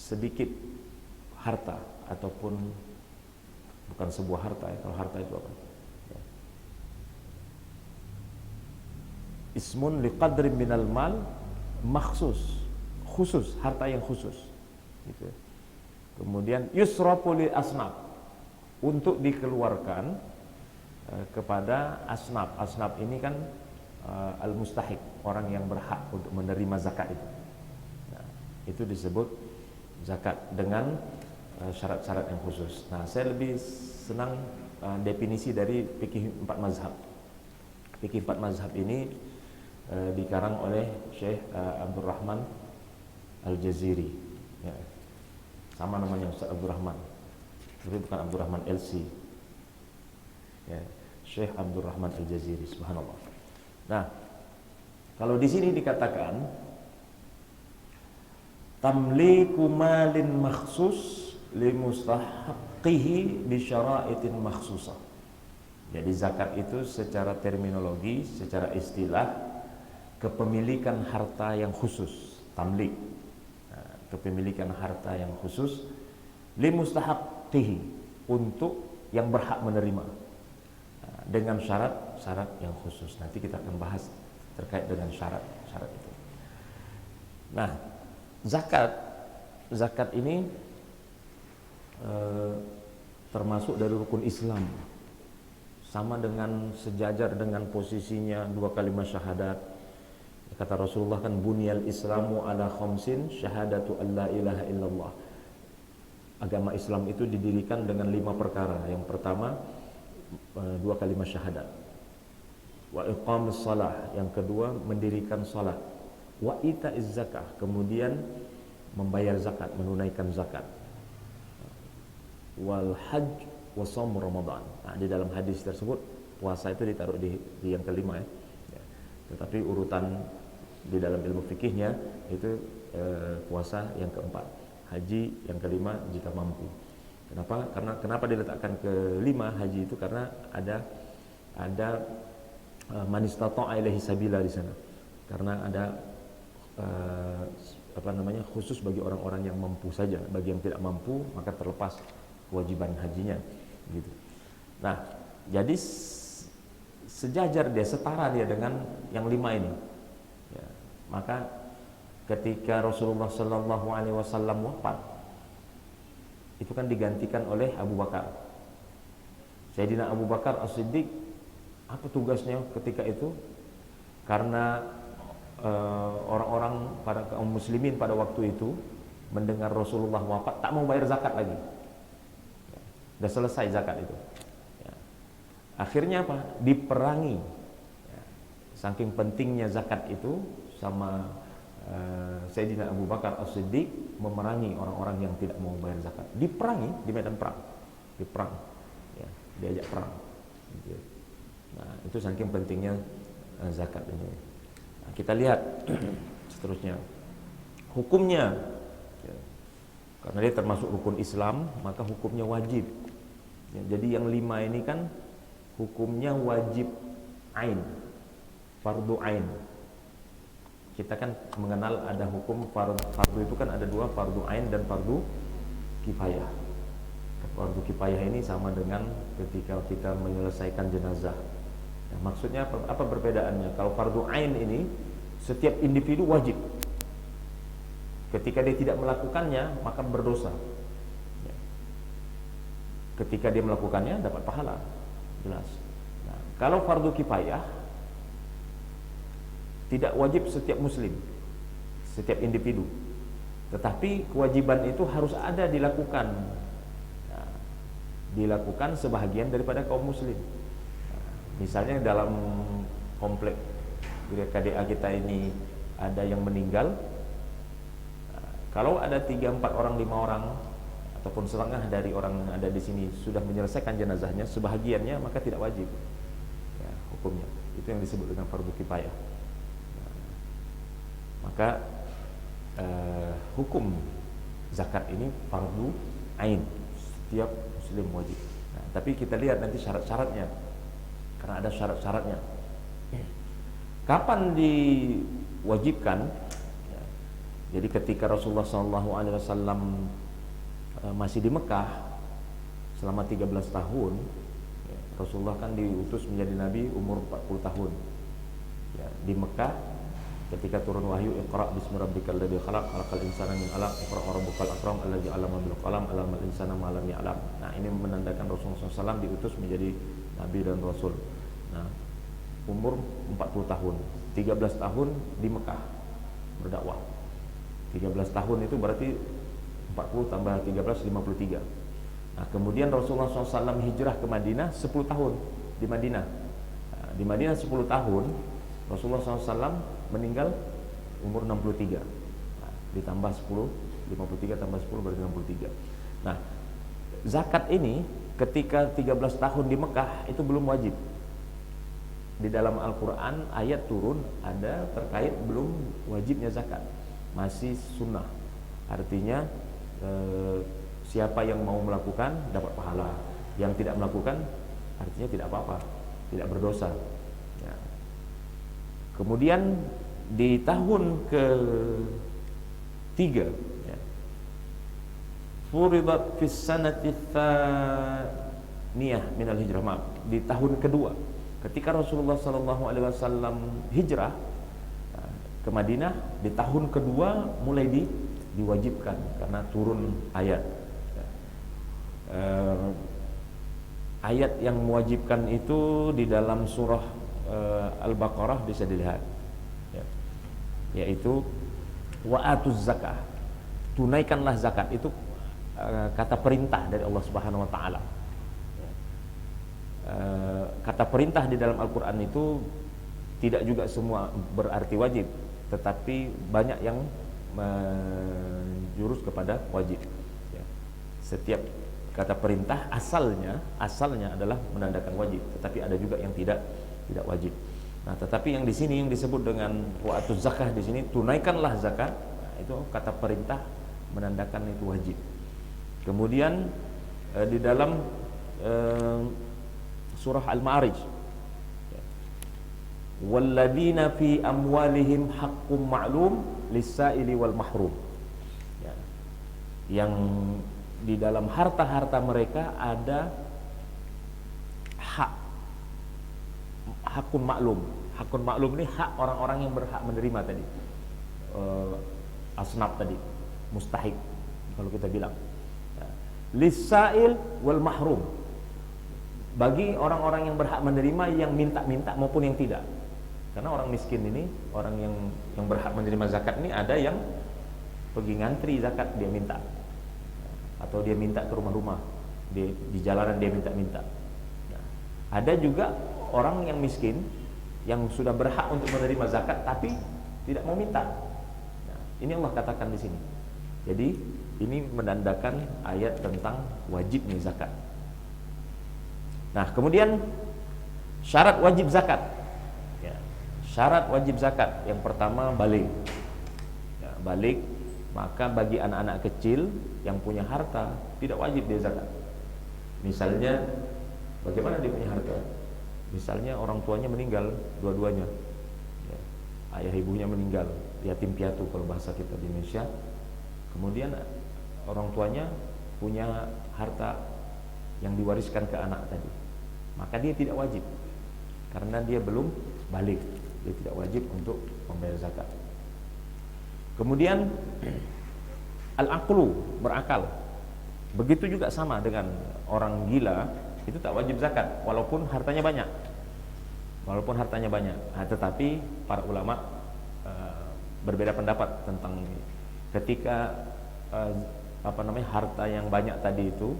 sedikit harta ataupun bukan sebuah harta ya, kalau harta itu apa? Ya. Ismun liqadrin minal mal makhsus, khusus, harta yang khusus gitu. Kemudian yusrafu li asnaf, untuk dikeluarkan kepada asnaf. Asnaf ini kan al-mustahiq, orang yang berhak untuk menerima zakat itu. Nah, itu disebut zakat dengan syarat-syarat yang khusus. Nah, saya lebih senang definisi dari fikih 4 mazhab. Fikih 4 mazhab ini dikarang oleh Syekh Abdul Rahman Al-Jaziri. Ya. Sama namanya Ustaz Abdul Rahman, tapi bukan Abdul Rahman LC. Ya, Syekh Abdul Rahman Al-Jaziri, subhanallah. Nah, kalau di sini dikatakan tamliku malin makhsus li mustahqihi bi syara'itin makhsusah. Jadi zakat itu secara terminologi, secara istilah kepemilikan harta yang khusus, tamlik. Nah, kepemilikan harta yang khusus li mustahqihi, untuk yang berhak menerima, dengan syarat-syarat yang khusus. Nanti kita akan bahas terkait dengan syarat-syarat itu. Nah, zakat ini termasuk dari rukun Islam, sama dengan sejajar dengan posisinya 2 kalimat syahadat. Kata Rasulullah kan, bunyal islamu ala khamsin syahadatu alla ilaha illallah. Agama Islam itu didirikan dengan 5 perkara. Yang pertama 2 kalimat syahadat, wa iqamus shalah, yang kedua mendirikan salat, wa itaiz zakah, kemudian membayar zakat, menunaikan zakat, wal hajj wa shaum ramadan. Nah, di dalam hadis tersebut puasa itu ditaruh di yang kelima ya. Tetapi urutan di dalam ilmu fikihnya itu puasa yang keempat, haji yang kelima jika mampu. Kenapa diletakkan kelima haji itu? Karena ada man istata'a ilaihi sabila di sana. Karena ada khusus bagi orang-orang yang mampu saja. Bagi yang tidak mampu maka terlepas kewajiban hajinya gitu. Nah, jadi sejajar dia, setara dia dengan yang 5 ini. Ya, maka ketika Rasulullah sallallahu alaihi wasallam wafat, itu kan digantikan oleh Abu Bakar. Sayyidina Abu Bakar As-Siddiq, apa tugasnya ketika itu? Karena orang-orang pada kaum muslimin pada waktu itu mendengar Rasulullah wafat tak mau bayar zakat lagi. Sudah selesai zakat itu. Ya. Akhirnya apa? Diperangi. Ya. Saking pentingnya zakat itu, sama Sayyidina Abu Bakar As-Siddiq memerangi orang-orang yang tidak mau bayar zakat. Diperangi di medan perang. Diperang. Ya, diajak perang. Gitu. Nah, itu saking pentingnya zakat ini. Nah, kita lihat seterusnya. Hukumnya, ya, karena dia termasuk rukun Islam, maka hukumnya wajib. Ya, jadi yang 5 ini kan hukumnya wajib ain, fardu ain. Kita kan mengenal ada hukum fardu itu kan ada 2, fardu ain dan fardu kifayah. Fardu kifayah ini sama dengan ketika kita menyelesaikan jenazah. Nah, maksudnya apa perbedaannya? Kalau fardu ain ini setiap individu wajib. Ketika dia tidak melakukannya maka berdosa. Ya. Ketika dia melakukannya dapat pahala, jelas. Nah, kalau fardu kifayah tidak wajib setiap muslim, setiap individu, tetapi kewajiban itu harus ada dilakukan. Nah, dilakukan sebahagian daripada kaum muslim. Nah, misalnya dalam komplek KDA kita ini ada yang meninggal, nah, kalau ada 3, 4 orang, 5 orang ataupun setengah dari orang yang ada di sini sudah menyelesaikan jenazahnya sebahagiannya, maka tidak wajib ya, hukumnya. Itu yang disebut dengan fardu kifayah. Maka hukum zakat ini fardu ain, setiap muslim wajib. Nah, tapi kita lihat nanti syarat-syaratnya, karena ada Jadi ketika Rasulullah SAW masih di Mekah selama 13 tahun, ya, Rasulullah kan diutus menjadi nabi umur 40 tahun. Ya, di Mekah ketika turun wahyu, Iqra bismi rabbikal ladzi khalaq, khalaqal insana min 'alaq, Iqra wa rabbukal akram alladzi 'allama bil qalam, 'allamal insana ma lam ya'lam. Nah, ini menandakan Rasulullah SAW diutus menjadi nabi dan rasul. Nah, umur 40 tahun, 13 tahun di Mekah berdakwah. 13 tahun itu berarti 40 tambah 13, 53. Nah, kemudian Rasulullah SAW hijrah ke Madinah 10 tahun di Madinah. Nah, di Madinah 10 tahun, Rasulullah SAW meninggal umur 63. Nah, ditambah 10, 53 tambah 10 berarti 63. Nah, zakat ini ketika 13 tahun di Mekah itu belum wajib. Di dalam Al-Quran ayat turun ada terkait belum wajibnya zakat, masih sunnah. Artinya siapa yang mau melakukan dapat pahala, yang tidak melakukan artinya tidak apa-apa, tidak berdosa ya. Kemudian di tahun ke-3 ya, furidat fis sanati tsaniyah minal hijrah, maaf, di tahun kedua ketika Rasulullah SAW hijrah ke Madinah, di tahun kedua mulai diwajibkan karena turun ayat. Ayat yang mewajibkan itu di dalam surah Al-Baqarah bisa dilihat ya, yaitu wa'atuz zakah, tunaikanlah zakat. Itu kata perintah dari Allah Subhanahu wa taala. Kata perintah di dalam Al-Quran itu tidak juga semua berarti wajib, tetapi banyak yang menjurus kepada wajib ya. Setiap kata perintah asalnya adalah menandakan wajib, tetapi ada juga yang tidak wajib. Nah, tetapi yang di sini yang disebut dengan wa'atuz zakah di sini, tunaikanlah zakat. Nah, itu kata perintah menandakan itu wajib. Kemudian di dalam surah Al-Ma'arij, walladzina fi amwalihim haqqum ma'lum lis-sa'ili wal mahrum ya, yang di dalam harta-harta mereka ada hakun maklum. Hakun maklum ini hak orang-orang yang berhak menerima tadi, asnaf tadi, mustahik kalau kita bilang ya. Lis-sa'il wal mahrum, bagi orang-orang yang berhak menerima, yang minta-minta maupun yang tidak. Karena orang miskin ini, orang yang berhak menerima zakat ini, ada yang pergi ngantri zakat, dia minta, atau dia minta ke rumah-rumah, di jalanan dia minta-minta. Nah, ada juga orang yang miskin yang sudah berhak untuk menerima zakat tapi tidak mau minta. Nah, ini Allah katakan di sini. Jadi ini menandakan ayat tentang wajibnya zakat. Nah, kemudian syarat wajib zakat ya. Syarat wajib zakat yang pertama balik ya, balik. Maka bagi anak-anak kecil yang punya harta tidak wajib dia zakat. Misalnya bagaimana dia punya harta? Misalnya orang tuanya meninggal dua-duanya ya, ayah ibunya meninggal, yatim piatu kalau bahasa kita di Indonesia. Kemudian orang tuanya punya harta yang diwariskan ke anak tadi, maka dia tidak wajib karena dia belum balik, dia tidak wajib untuk membayar zakat. Kemudian al-aqlu, berakal. Begitu juga sama dengan orang gila, itu tak wajib zakat walaupun hartanya banyak. Walaupun hartanya banyak. Nah, tetapi para ulama berbeda pendapat tentang ini. Ketika harta yang banyak tadi itu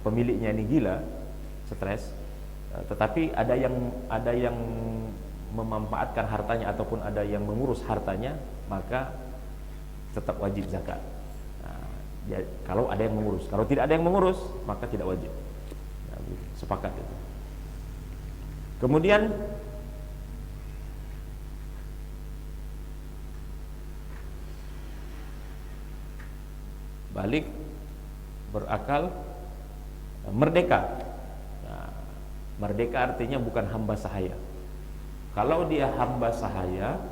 pemiliknya ini gila, stres, tetapi ada yang memanfaatkan hartanya ataupun ada yang mengurus hartanya, maka tetap wajib zakat. Nah, ya, kalau ada yang mengurus, kalau tidak ada yang mengurus, maka tidak wajib. Nah, sepakat itu. Kemudian balik, berakal, merdeka. Nah, merdeka artinya bukan hamba sahaya. Kalau dia hamba sahaya,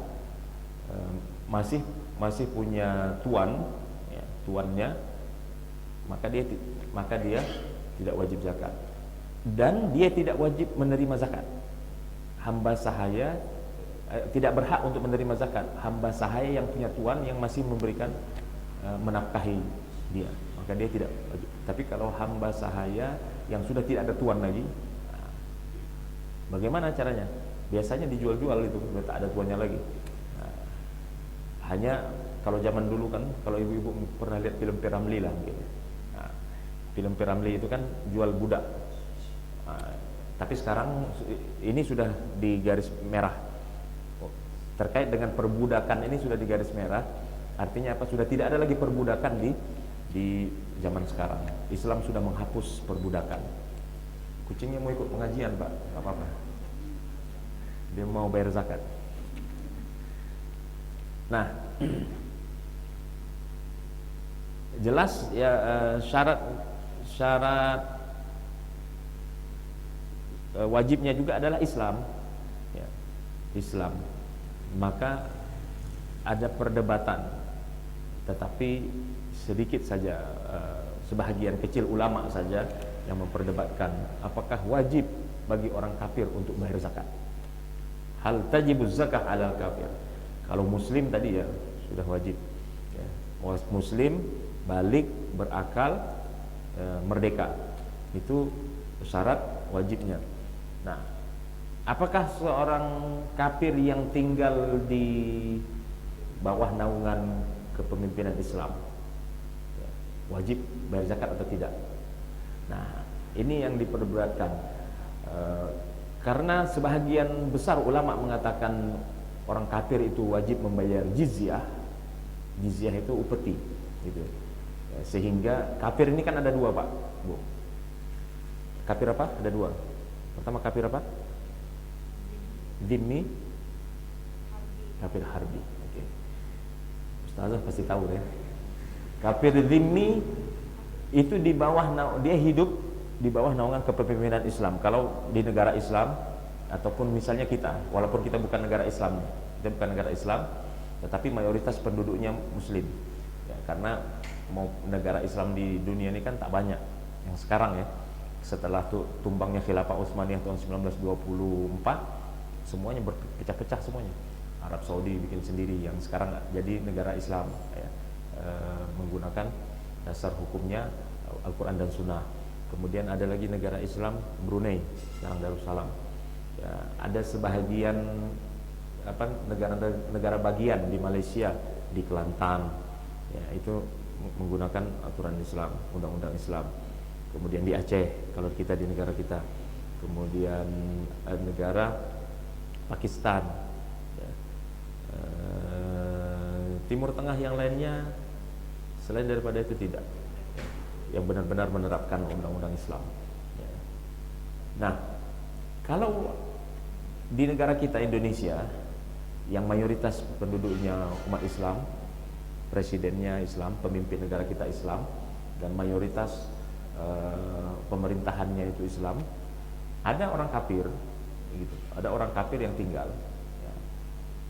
masih masih punya tuan, ya, tuannya, maka dia tidak wajib zakat, dan dia tidak wajib menerima zakat. Hamba sahaya tidak berhak untuk menerima zakat. Hamba sahaya yang punya tuan yang masih memberikan menafkahi dia, maka dia tidak wajib. Tapi kalau hamba sahaya yang sudah tidak ada tuan lagi, bagaimana caranya? Biasanya dijual-jual itu, sudah tak ada tuannya lagi. Hanya kalau zaman dulu kan, kalau ibu-ibu pernah lihat film P. Ramlee lah mungkin. Film P. Ramlee itu kan jual budak. Tapi sekarang ini sudah di garis merah. Terkait dengan perbudakan ini sudah di garis merah. Artinya apa? Sudah tidak ada lagi perbudakan di zaman sekarang. Islam sudah menghapus perbudakan. Kucingnya mau ikut pengajian, Pak, nggak apa-apa. Dia mau bayar zakat. Nah, jelas ya, syarat wajibnya juga adalah Islam, ya, Islam. Maka ada perdebatan, tetapi sedikit saja, sebahagian kecil ulama saja yang memperdebatkan apakah wajib bagi orang kafir untuk bayar zakat. Hal tajibuz zakah alal kafir. Kalau muslim tadi ya sudah wajib, ya. Muslim balik, berakal, merdeka, itu syarat wajibnya. Nah, apakah seorang kafir yang tinggal di bawah naungan kepemimpinan Islam wajib bayar zakat atau tidak? Nah, ini yang diperdebatkan. Karena sebahagian besar ulama mengatakan orang kafir itu wajib membayar jizyah. Jizyah itu upeti, gitu. Sehingga kafir ini kan ada dua, Pak, Bu. Kafir apa? Ada dua. Pertama kafir apa? Dhimmi, kafir harbi. Oke. Ustazah pasti tahu ya. Kafir dhimmi itu di bawah, dia hidup di bawah naungan kepemimpinan Islam. Kalau di negara Islam ataupun misalnya kita, walaupun kita bukan negara Islam, tetapi mayoritas penduduknya Muslim. Ya, karena mau negara Islam di dunia ini kan tak banyak. Yang sekarang ya, setelah tumbangnya Khilafah Utsmaniyah tahun 1924, semuanya berpecah-pecah semuanya. Arab Saudi bikin sendiri, yang sekarang jadi negara Islam, ya, menggunakan dasar hukumnya Al-Quran dan Sunnah. Kemudian ada lagi negara Islam Brunei, sekarang Darussalam. Ya, ada sebahagian negara bagian di Malaysia, di Kelantan, ya, itu menggunakan aturan Islam, undang-undang Islam. Kemudian di Aceh, kalau kita di negara kita. Kemudian negara Pakistan, ya. Timur Tengah yang lainnya selain daripada itu tidak, yang benar-benar menerapkan undang-undang Islam. Nah, kalau di negara kita Indonesia yang mayoritas penduduknya umat Islam, presidennya Islam, pemimpin negara kita Islam, dan mayoritas pemerintahannya itu Islam, ada orang kafir, gitu. Ada orang kafir yang tinggal. Ya.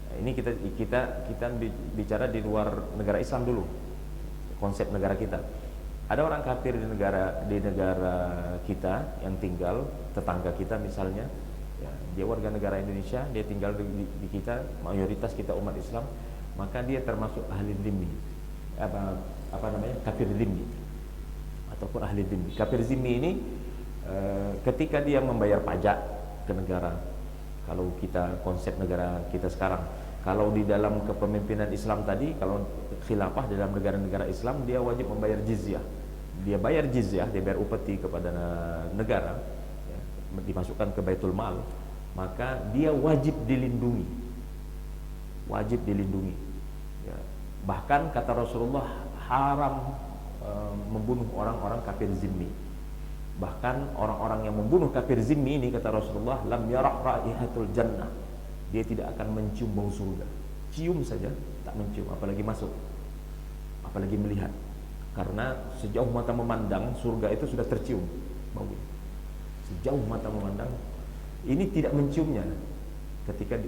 Nah, ini kita bicara di luar negara Islam dulu, konsep negara kita. Ada orang kafir di negara kita yang tinggal, tetangga kita misalnya, ya, dia warga negara Indonesia, dia tinggal di kita, mayoritas kita umat Islam, maka dia termasuk ahli dhimmi, kafir dhimmi ataupun ahli dhimmi. Kafir dhimmi ini ketika dia membayar pajak ke negara, kalau kita konsep negara kita sekarang, kalau di dalam kepemimpinan Islam tadi, kalau khilafah dalam negara-negara Islam, dia wajib membayar jizyah. Dia bayar jizyah, dia bayar upeti kepada negara, ya, dimasukkan ke Baitul Mal, maka dia wajib dilindungi. Wajib dilindungi. Ya. Bahkan kata Rasulullah, haram membunuh orang-orang kafir zimmi. Bahkan orang-orang yang membunuh kafir zimmi ini, kata Rasulullah, lam yarah raihatul jannah. Dia tidak akan mencium bau surga. Cium saja tak mencium, apalagi masuk, apalagi melihat. Karena sejauh mata memandang, surga itu sudah tercium baunya. Sejauh mata memandang, ini tidak menciumnya ketika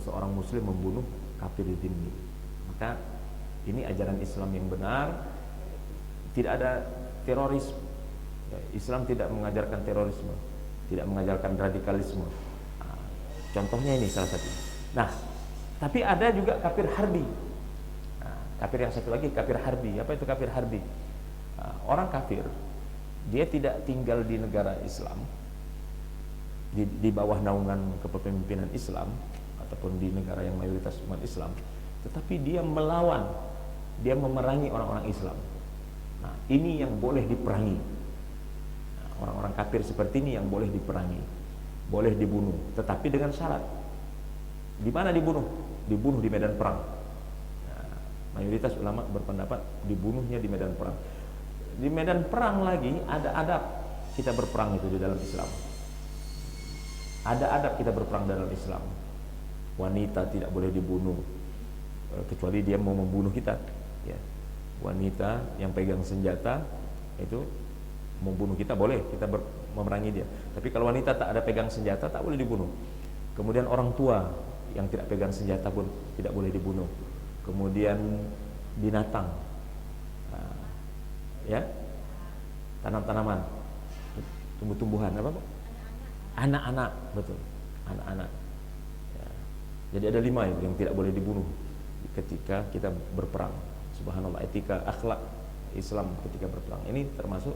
seorang muslim membunuh kafir dhimmi. Maka ini ajaran Islam yang benar, tidak ada teroris. Islam tidak mengajarkan terorisme, tidak mengajarkan radikalisme. Contohnya ini salah satu. Nah, tapi ada juga kafir harbi. Kafir yang satu lagi, kafir harbi. Apa itu kafir harbi? Orang kafir, dia tidak tinggal di negara Islam, di bawah naungan kepemimpinan Islam, ataupun di negara yang mayoritas umat Islam, tetapi dia melawan, dia memerangi orang-orang Islam. Nah, ini yang boleh diperangi. Orang-orang kafir seperti ini yang boleh diperangi, boleh dibunuh, tetapi dengan syarat. Di mana dibunuh? Dibunuh di medan perang. Nah, mayoritas ulama berpendapat dibunuhnya di medan perang. Di medan perang lagi ada adab kita berperang itu di dalam Islam. Ada adab kita berperang dalam Islam. Wanita tidak boleh dibunuh kecuali dia mau membunuh kita. Ya. Wanita yang pegang senjata itu membunuh kita boleh, kita memerangi dia. Tapi kalau wanita tak ada pegang senjata tak boleh dibunuh. Kemudian orang tua yang tidak pegang senjata pun tidak boleh dibunuh. Kemudian binatang, ya, tanam-tanaman, tumbuh-tumbuhan, apa Pak? Anak-anak, betul, anak-anak. Ya. Jadi ada 5 yang tidak boleh dibunuh ketika kita berperang. Subhanallah, etika, akhlak Islam ketika berperang. Ini termasuk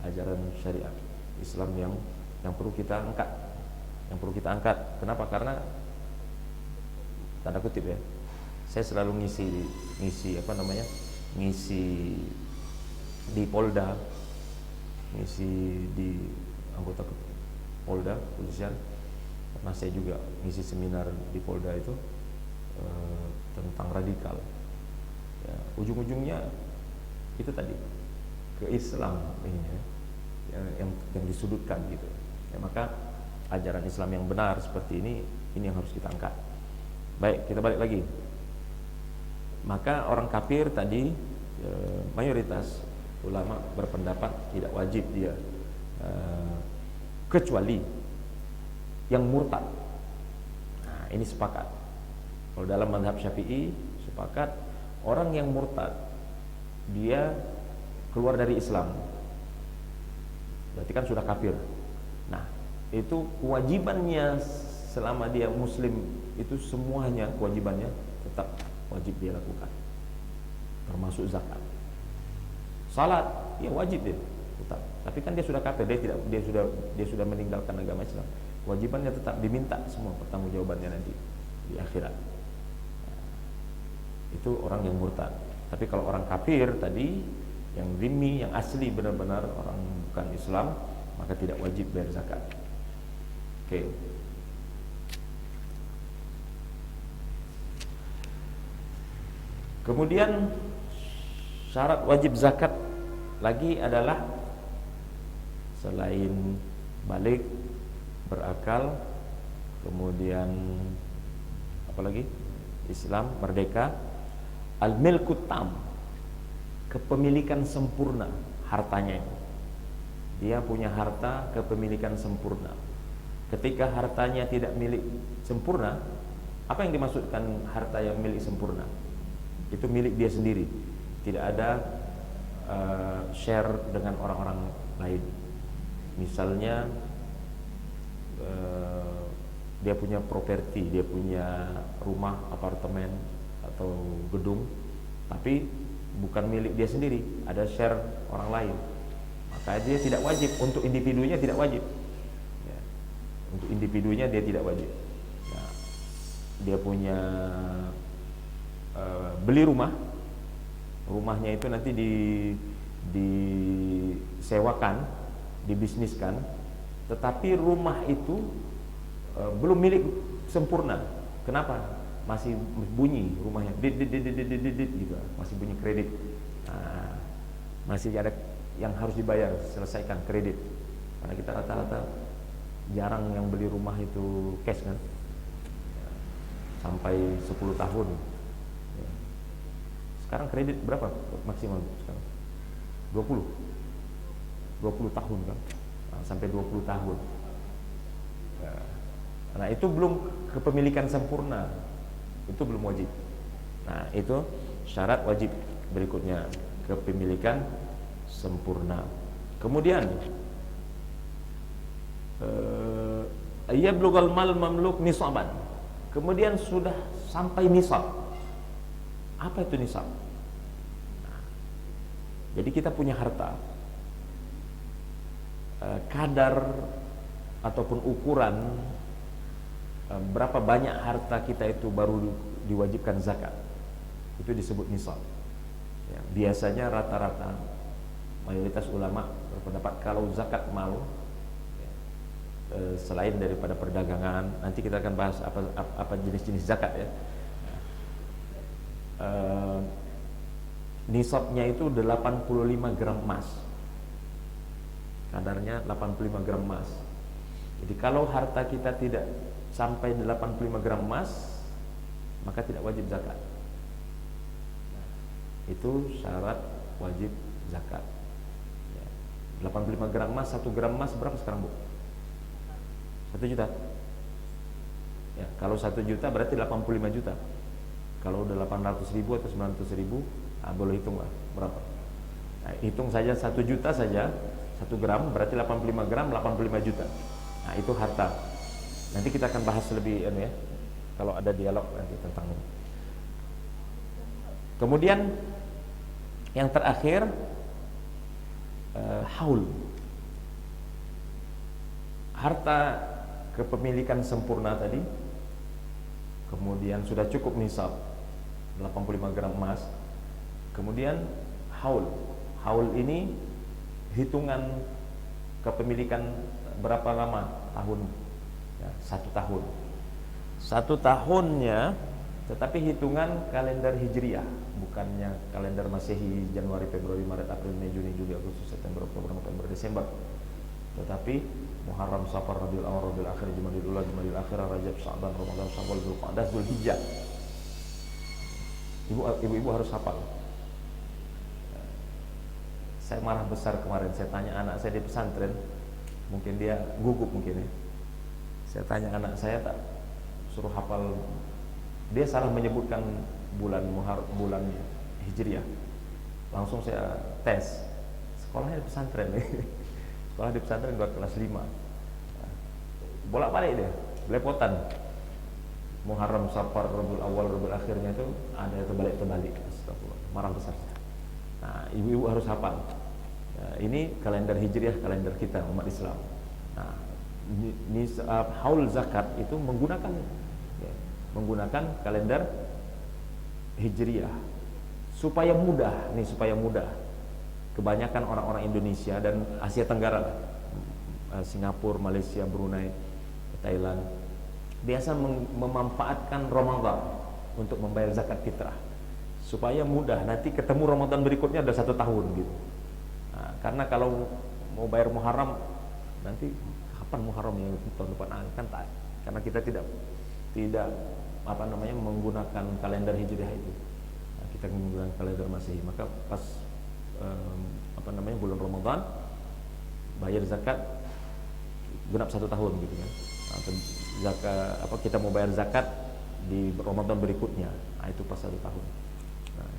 ajaran syariat Islam yang perlu kita angkat, Kenapa? Karena tanda kutip ya, saya selalu ngisi di Polda, ngisi di anggota Polda kepolisian. Pernah saya juga ngisi seminar di Polda itu tentang radikal. Ya, ujung-ujungnya itu tadi ke Islam ini ya, yang disudutkan gitu. Ya, maka ajaran Islam yang benar seperti ini yang harus kita angkat. Baik, kita balik lagi. Maka orang kafir tadi mayoritas ulama berpendapat tidak wajib dia kecuali yang murtad. Nah, ini sepakat. Kalau dalam mazhab Syafi'i sepakat orang yang murtad dia keluar dari Islam, berarti kan sudah kafir. Nah, itu kewajibannya selama dia muslim itu semuanya kewajibannya tetap wajib dia lakukan, termasuk zakat. Salat ya wajib dia tetap, tapi kan dia sudah kafir, dia sudah meninggalkan agama Islam. Kewajibannya tetap diminta semua pertanggungjawabannya nanti di akhirat. Nah, itu orang yang murtad. Tapi kalau orang kafir tadi yang zimmi, yang asli benar-benar orang bukan Islam, maka tidak wajib bayar zakat. Oke. Kemudian syarat wajib zakat lagi adalah selain balik, berakal, kemudian apa lagi? Islam, merdeka, al-milkut tam, kepemilikan sempurna hartanya. Dia punya harta kepemilikan sempurna. Ketika hartanya tidak milik sempurna, apa yang dimaksudkan harta yang milik sempurna? Itu milik dia sendiri, tidak ada share dengan orang-orang lain. Misalnya dia punya properti, dia punya rumah, apartemen atau gedung, tapi bukan milik dia sendiri, ada share orang lain, maka dia tidak wajib. Untuk individunya tidak wajib ya. Untuk individunya dia tidak wajib. Nah, dia punya beli rumahnya itu nanti disewakan, dibisniskan, tetapi rumah itu belum milik sempurna. Kenapa? Masih bunyi rumahnya, gitu, masih bunyi kredit. Nah, masih ada yang harus dibayar, selesaikan kredit. Karena kita rata-rata jarang yang beli rumah itu cash kan, sampai 10 tahun. Sekarang kredit berapa maksimal sekarang? 20 tahun kan, nah, sampai 20 tahun. Nah, itu belum kepemilikan sempurna. itu belum wajib. Nah, itu syarat wajib berikutnya, kepemilikan sempurna. Kemudian yablugul mal mamluk nisaban. Kemudian sudah sampai nisab. Apa itu nisab? Nah, jadi kita punya harta, kadar ataupun ukuran berapa banyak harta kita itu baru diwajibkan zakat, itu disebut nisab. Ya, biasanya rata-rata mayoritas ulama berpendapat kalau zakat mal, selain daripada perdagangan, nanti kita akan bahas apa jenis-jenis zakat ya. Nisabnya itu 85 gram emas. Kadarnya 85 gram emas. Jadi kalau harta kita tidak sampai 85 gram emas, maka tidak wajib zakat. Itu syarat wajib zakat. 85 gram emas, 1 gram emas berapa sekarang, Bu? 1 juta. Ya, kalau 1 juta berarti 85 juta. Kalau udah 800 ribu atau 900 ribu, boleh hitung lah berapa. Nah, hitung saja 1 juta saja, 1 gram berarti 85 gram, 85 juta. Nah, itu harta. Nanti kita akan bahas lebih ya, kalau ada dialog nanti tentang ini. Kemudian yang terakhir, haul. Harta kepemilikan sempurna tadi, kemudian sudah cukup nisab 85 gram emas. Kemudian haul. Haul ini hitungan kepemilikan berapa lama? Tahun ya, 1 tahun. 1 tahunnya, tetapi hitungan kalender hijriah, bukannya kalender Masehi Januari, Februari, Maret, April, Mei, Juni, Juli, Agustus, September, Oktober, November, Desember. Tetapi Muharram, Safar, Rabiul Awal, Rabiul Akhir, Jumadil Ula, Jumadil Akhir, Rajab, Sya'ban, Ramadan, Syawal, Dzulqa'dah, Dzulhijjah. Ibu-ibu harus hafal. Saya marah besar kemarin, saya tanya anak saya di pesantren, mungkin dia gugup mungkin ya. Saya tanya anak saya, tak suruh hafal, dia salah menyebutkan bulan bulan Hijriah. Langsung saya tes. Sekolahnya di pesantren nih. Sekolah di pesantren buat kelas 5. Bolak-balik dia, belepotan. Muharram, Safar, Rabiul Awal, Rabiul Akhirnya itu ada terbalik-terbalik. Astagfirullah, marah besar. Nah, ibu-ibu harus hafal. Ini kalender hijriah, kalender kita umat Islam. Nah, ini haul zakat itu menggunakan kalender hijriah supaya mudah. Supaya mudah. Kebanyakan orang-orang Indonesia dan Asia Tenggara, Singapura, Malaysia, Brunei, Thailand, biasa memanfaatkan Ramadan untuk membayar zakat fitrah supaya mudah, nanti ketemu Ramadan berikutnya ada 1 tahun gitu. Nah, karena kalau mau bayar Muharram, nanti kapan Muharram yang tahun depan kan tak, karena kita tidak menggunakan kalender hijriah itu. Nah, kita menggunakan kalender Masehi, maka pas bulan Ramadan bayar zakat genap 1 tahun gitu kan. Atau zakat kita mau bayar zakat di Ramadan berikutnya, itu pas 1 tahun. Nah,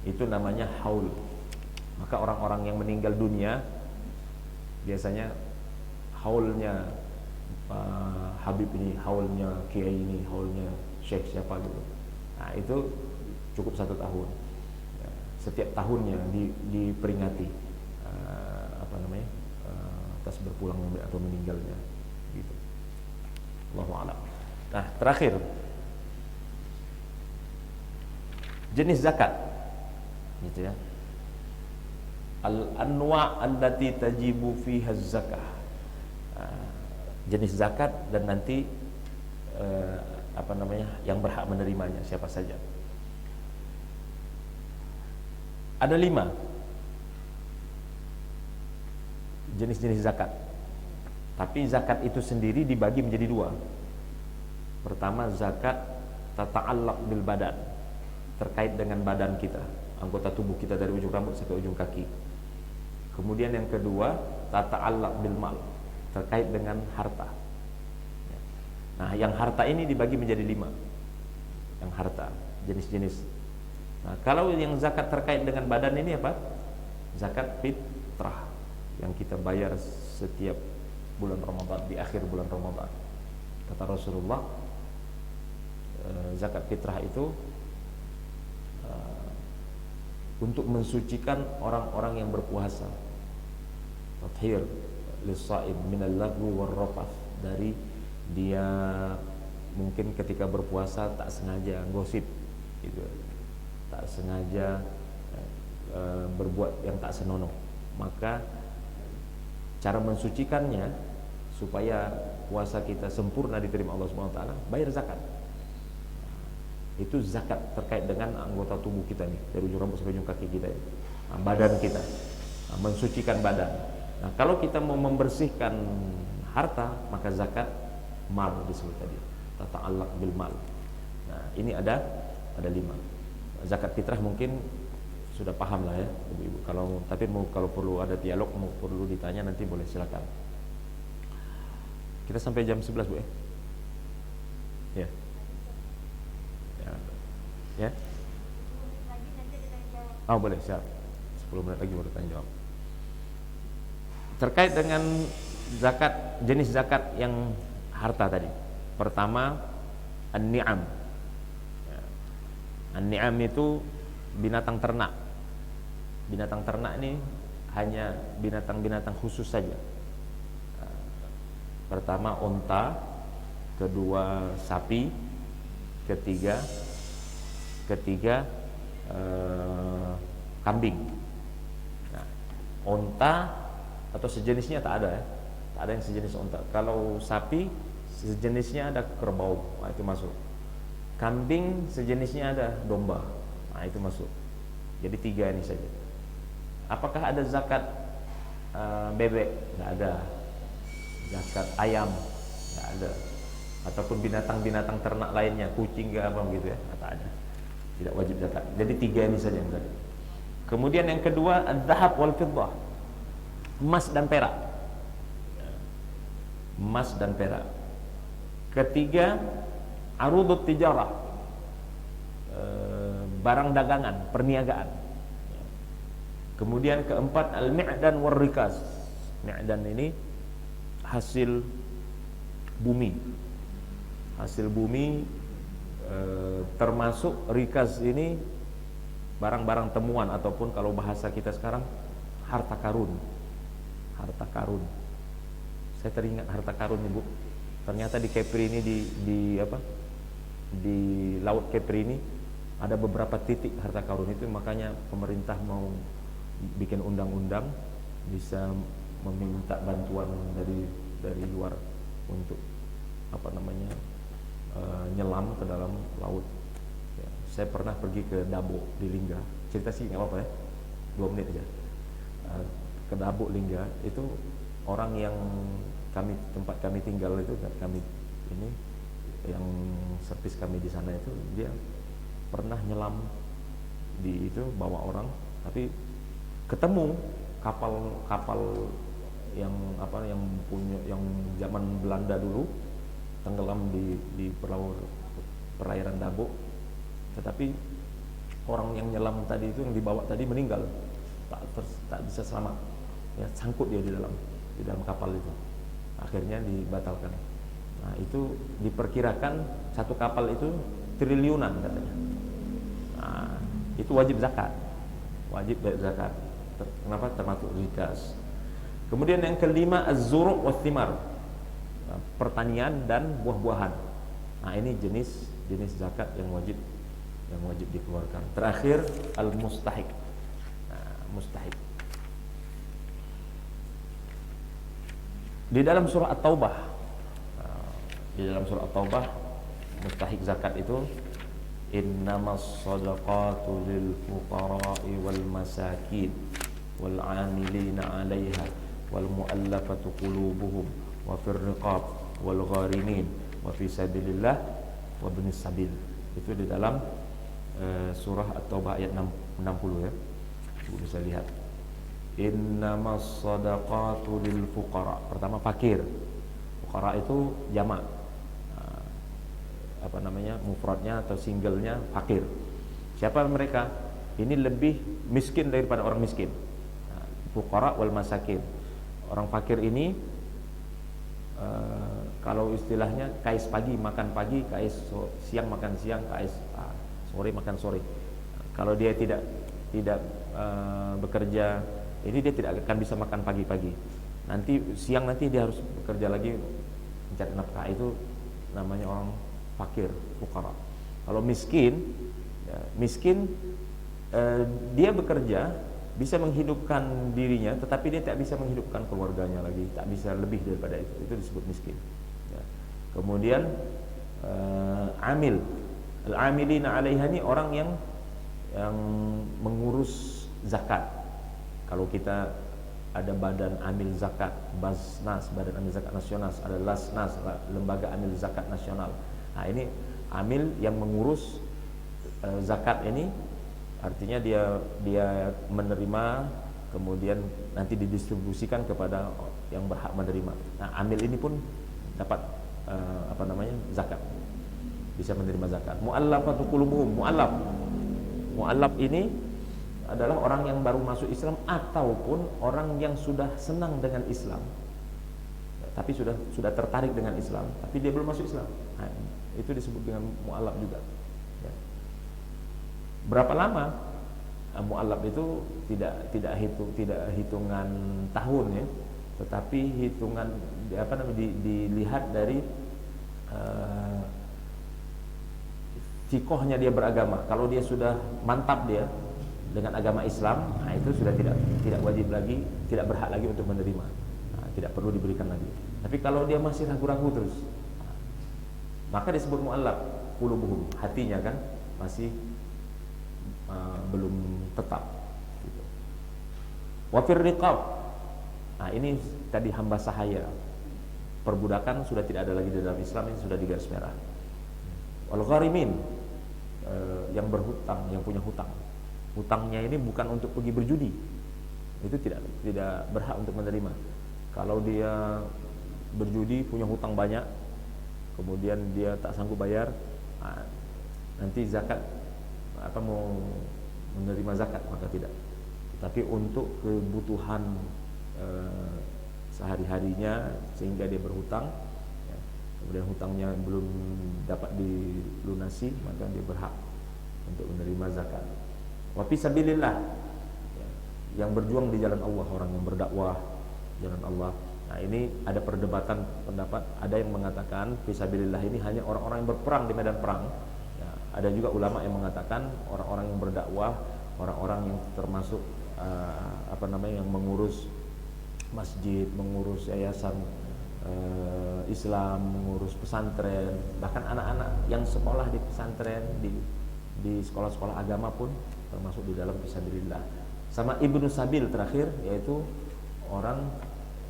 itu namanya haul. Maka orang-orang yang meninggal dunia biasanya haulnya Habib ini, haulnya Kiai ini, haulnya Syekh siapa gitu. Nah, itu cukup 1 tahun. Ya, setiap tahunnya diperingati atas berpulang atau meninggalnya gitu. Allahu a'lam. Nah, terakhir jenis zakat gitu ya. Al-anwa' allati tajibu fiha zakah. Jenis zakat dan nanti yang berhak menerimanya siapa saja. Ada 5 jenis-jenis zakat. Tapi zakat itu sendiri dibagi menjadi 2. Pertama, zakat tata'allaq bil badan, terkait dengan badan kita, anggota tubuh kita dari ujung rambut sampai ujung kaki. Kemudian yang kedua, tata'allaq bil mal, terkait dengan harta. Nah, yang harta ini dibagi menjadi 5. yang harta, jenis-jenis. Nah, kalau yang zakat terkait dengan badan ini apa? Zakat fitrah yang kita bayar setiap bulan Ramadan, di akhir bulan Ramadan. Kata Rasulullah, zakat fitrah itu untuk mensucikan orang-orang yang berpuasa. Tathhir lis-shaim minal lagwi war rafath, dari dia mungkin ketika berpuasa tak sengaja gosip gitu, tak sengaja berbuat yang tak senonoh, maka cara mensucikannya supaya puasa kita sempurna diterima Allah Subhanahu wa taala, bayar zakat. Itu zakat terkait dengan anggota tubuh kita nih, dari ujung rambut sampai ujung kaki kita ya. Nah, badan kita, nah, mensucikan badan. Nah, kalau kita mau membersihkan harta, maka zakat mal disebut tadi, tata'allaq bil mal. Nah, ini ada 5. Zakat fitrah mungkin sudah paham lah ya ibu-ibu. Kalau perlu ada dialog, mau perlu ditanya nanti boleh, silakan. Kita sampai jam 11 Bu ya. Ya. Oh boleh, siap. 10 menit lagi baru tanya jawab. Terkait dengan zakat, jenis zakat yang harta tadi. Pertama, an-ni'am. An-ni'am itu binatang ternak. Binatang ternak ini hanya binatang-binatang khusus saja. Pertama unta, kedua sapi, ketiga kambing. Nah, unta atau sejenisnya tak ada ya, tak ada yang sejenis unta. Kalau sapi sejenisnya ada kerbau, nah itu masuk. Kambing sejenisnya ada domba, nah itu masuk. Jadi 3 ini saja. Apakah ada zakat bebek? Nggak ada. Zakat ayam? Nggak ada. Ataupun binatang-binatang ternak lainnya, kucing ke apa gitu ya? Tak ada. Tidak wajib zakat. Jadi 3 ini saja yang tadi. Kemudian yang kedua, az-zahab wal fiddah, emas dan perak. Emas dan perak. Ketiga, arudut tijarah, barang dagangan, perniagaan. Kemudian keempat, al-mi'dan war rikaz. Mi'dan ini hasil bumi. Hasil bumi, termasuk rikaz ini barang-barang temuan, ataupun kalau bahasa kita sekarang harta karun. Harta karun. Saya teringat harta karun Ibu. Ternyata di Kepri ini di Laut Kepri ini ada beberapa titik harta karun itu, makanya pemerintah mau bikin undang-undang bisa meminta bantuan dari luar untuk nyelam ke dalam laut. Ya, saya pernah pergi ke Dabo di Lingga. Cerita sih nggak apa-apa ya, 2 menit aja. Ke Dabo Lingga itu orang yang tempat kami tinggal itu, kami ini yang servis kami di sana itu, dia pernah nyelam di itu, bawa orang, tapi ketemu kapal yang punya, yang zaman Belanda dulu tenggelam di perairan Dabo, tetapi orang yang nyelam tadi itu, yang dibawa tadi, meninggal, tak bisa selamat ya, sangkut dia di dalam kapal itu, akhirnya dibatalkan. Nah, itu diperkirakan satu kapal itu triliunan katanya. Nah, itu wajib zakat, kenapa? Termasuk rikas. Kemudian yang kelima, az-zuru' was-thimar, pertanian dan buah-buahan. Nah, ini jenis zakat yang wajib dikeluarkan. Terakhir, al-mustahiq. Nah, mustahiq. Di dalam surah At-Taubah, mustahiq zakat itu, innamas shadaqatu lil fuqara'i wal masakin wal 'amilina 'alaiha wal mu'allafati qulubuhum wa fir riqab wal gharimin wa fi sabilillah wa ibnis sabil. Itu di dalam surah At-Taubah ayat 60 ya. Ibu bisa lihat. Innamas shadaqatu lil fuqara. Pertama fakir. Fuqara itu jamak. apa namanya, mufradnya atau singlenya fakir. Siapa mereka? Ini lebih miskin daripada orang miskin. Fuqara wal masakin. Orang fakir ini kalau istilahnya kais pagi makan pagi, kais siang makan siang, kais sore makan sore. Kalau dia tidak bekerja, ini dia tidak akan bisa makan pagi-pagi. Nanti siang nanti dia harus bekerja lagi mencari nafkah. Itu namanya orang fakir, fuqara. Kalau miskin, ya, miskin dia bekerja bisa menghidupkan dirinya, tetapi dia tak bisa menghidupkan keluarganya lagi, tak bisa lebih daripada itu disebut miskin. Ya. Kemudian amil, al-amilina 'alaiha, ini orang yang mengurus zakat. Kalau kita ada badan amil zakat, Basnas, badan amil zakat nasional, ada Lasnas, lembaga amil zakat nasional. Nah, ini amil yang mengurus zakat ini. Artinya dia menerima, kemudian nanti didistribusikan kepada yang berhak menerima. Nah, amil ini pun dapat zakat, bisa menerima zakat. Mu'allafatu qulubuhum, mu'allaf ini adalah orang yang baru masuk Islam ataupun orang yang sudah senang dengan Islam, tapi sudah tertarik dengan Islam, tapi dia belum masuk Islam. Nah, itu disebut dengan mu'allaf juga. Berapa lama? Mu'allaf itu tidak hitungan tahun ya, tetapi hitungan dilihat dari fikohnya dia beragama. Kalau dia sudah mantap dia dengan agama Islam, nah itu sudah tidak wajib lagi, tidak berhak lagi untuk menerima. Nah, tidak perlu diberikan lagi. Tapi kalau dia masih ragu-ragu terus, maka disebut mu'allaf qulubuhum, hatinya kan masih belum tetap gitu. Wa fir riqab, nah ini tadi hamba sahaya, perbudakan sudah tidak ada lagi di dalam Islam, ini sudah digaris merah. Wal gharimin, yang berhutang, yang punya hutang, hutangnya ini bukan untuk pergi berjudi, itu tidak berhak untuk menerima. Kalau dia berjudi, punya hutang banyak, kemudian dia tak sanggup bayar, nah, nanti zakat mau menerima zakat maka tidak. Tapi untuk kebutuhan sehari-harinya sehingga dia berhutang, ya, kemudian hutangnya belum dapat dilunasi, maka dia berhak untuk menerima zakat. Wa fi sabilillah, ya, yang berjuang di jalan Allah, orang yang berdakwah jalan Allah. Nah, ini ada perdebatan pendapat. Ada yang mengatakan fi sabilillah ini hanya orang-orang yang berperang di medan perang. Ada juga ulama yang mengatakan orang-orang yang berdakwah, orang-orang yang termasuk yang mengurus masjid, mengurus yayasan Islam, mengurus pesantren, bahkan anak-anak yang sekolah di pesantren, di sekolah-sekolah agama pun termasuk di dalam fisabilillah. Sama Ibnu Sabil terakhir, yaitu orang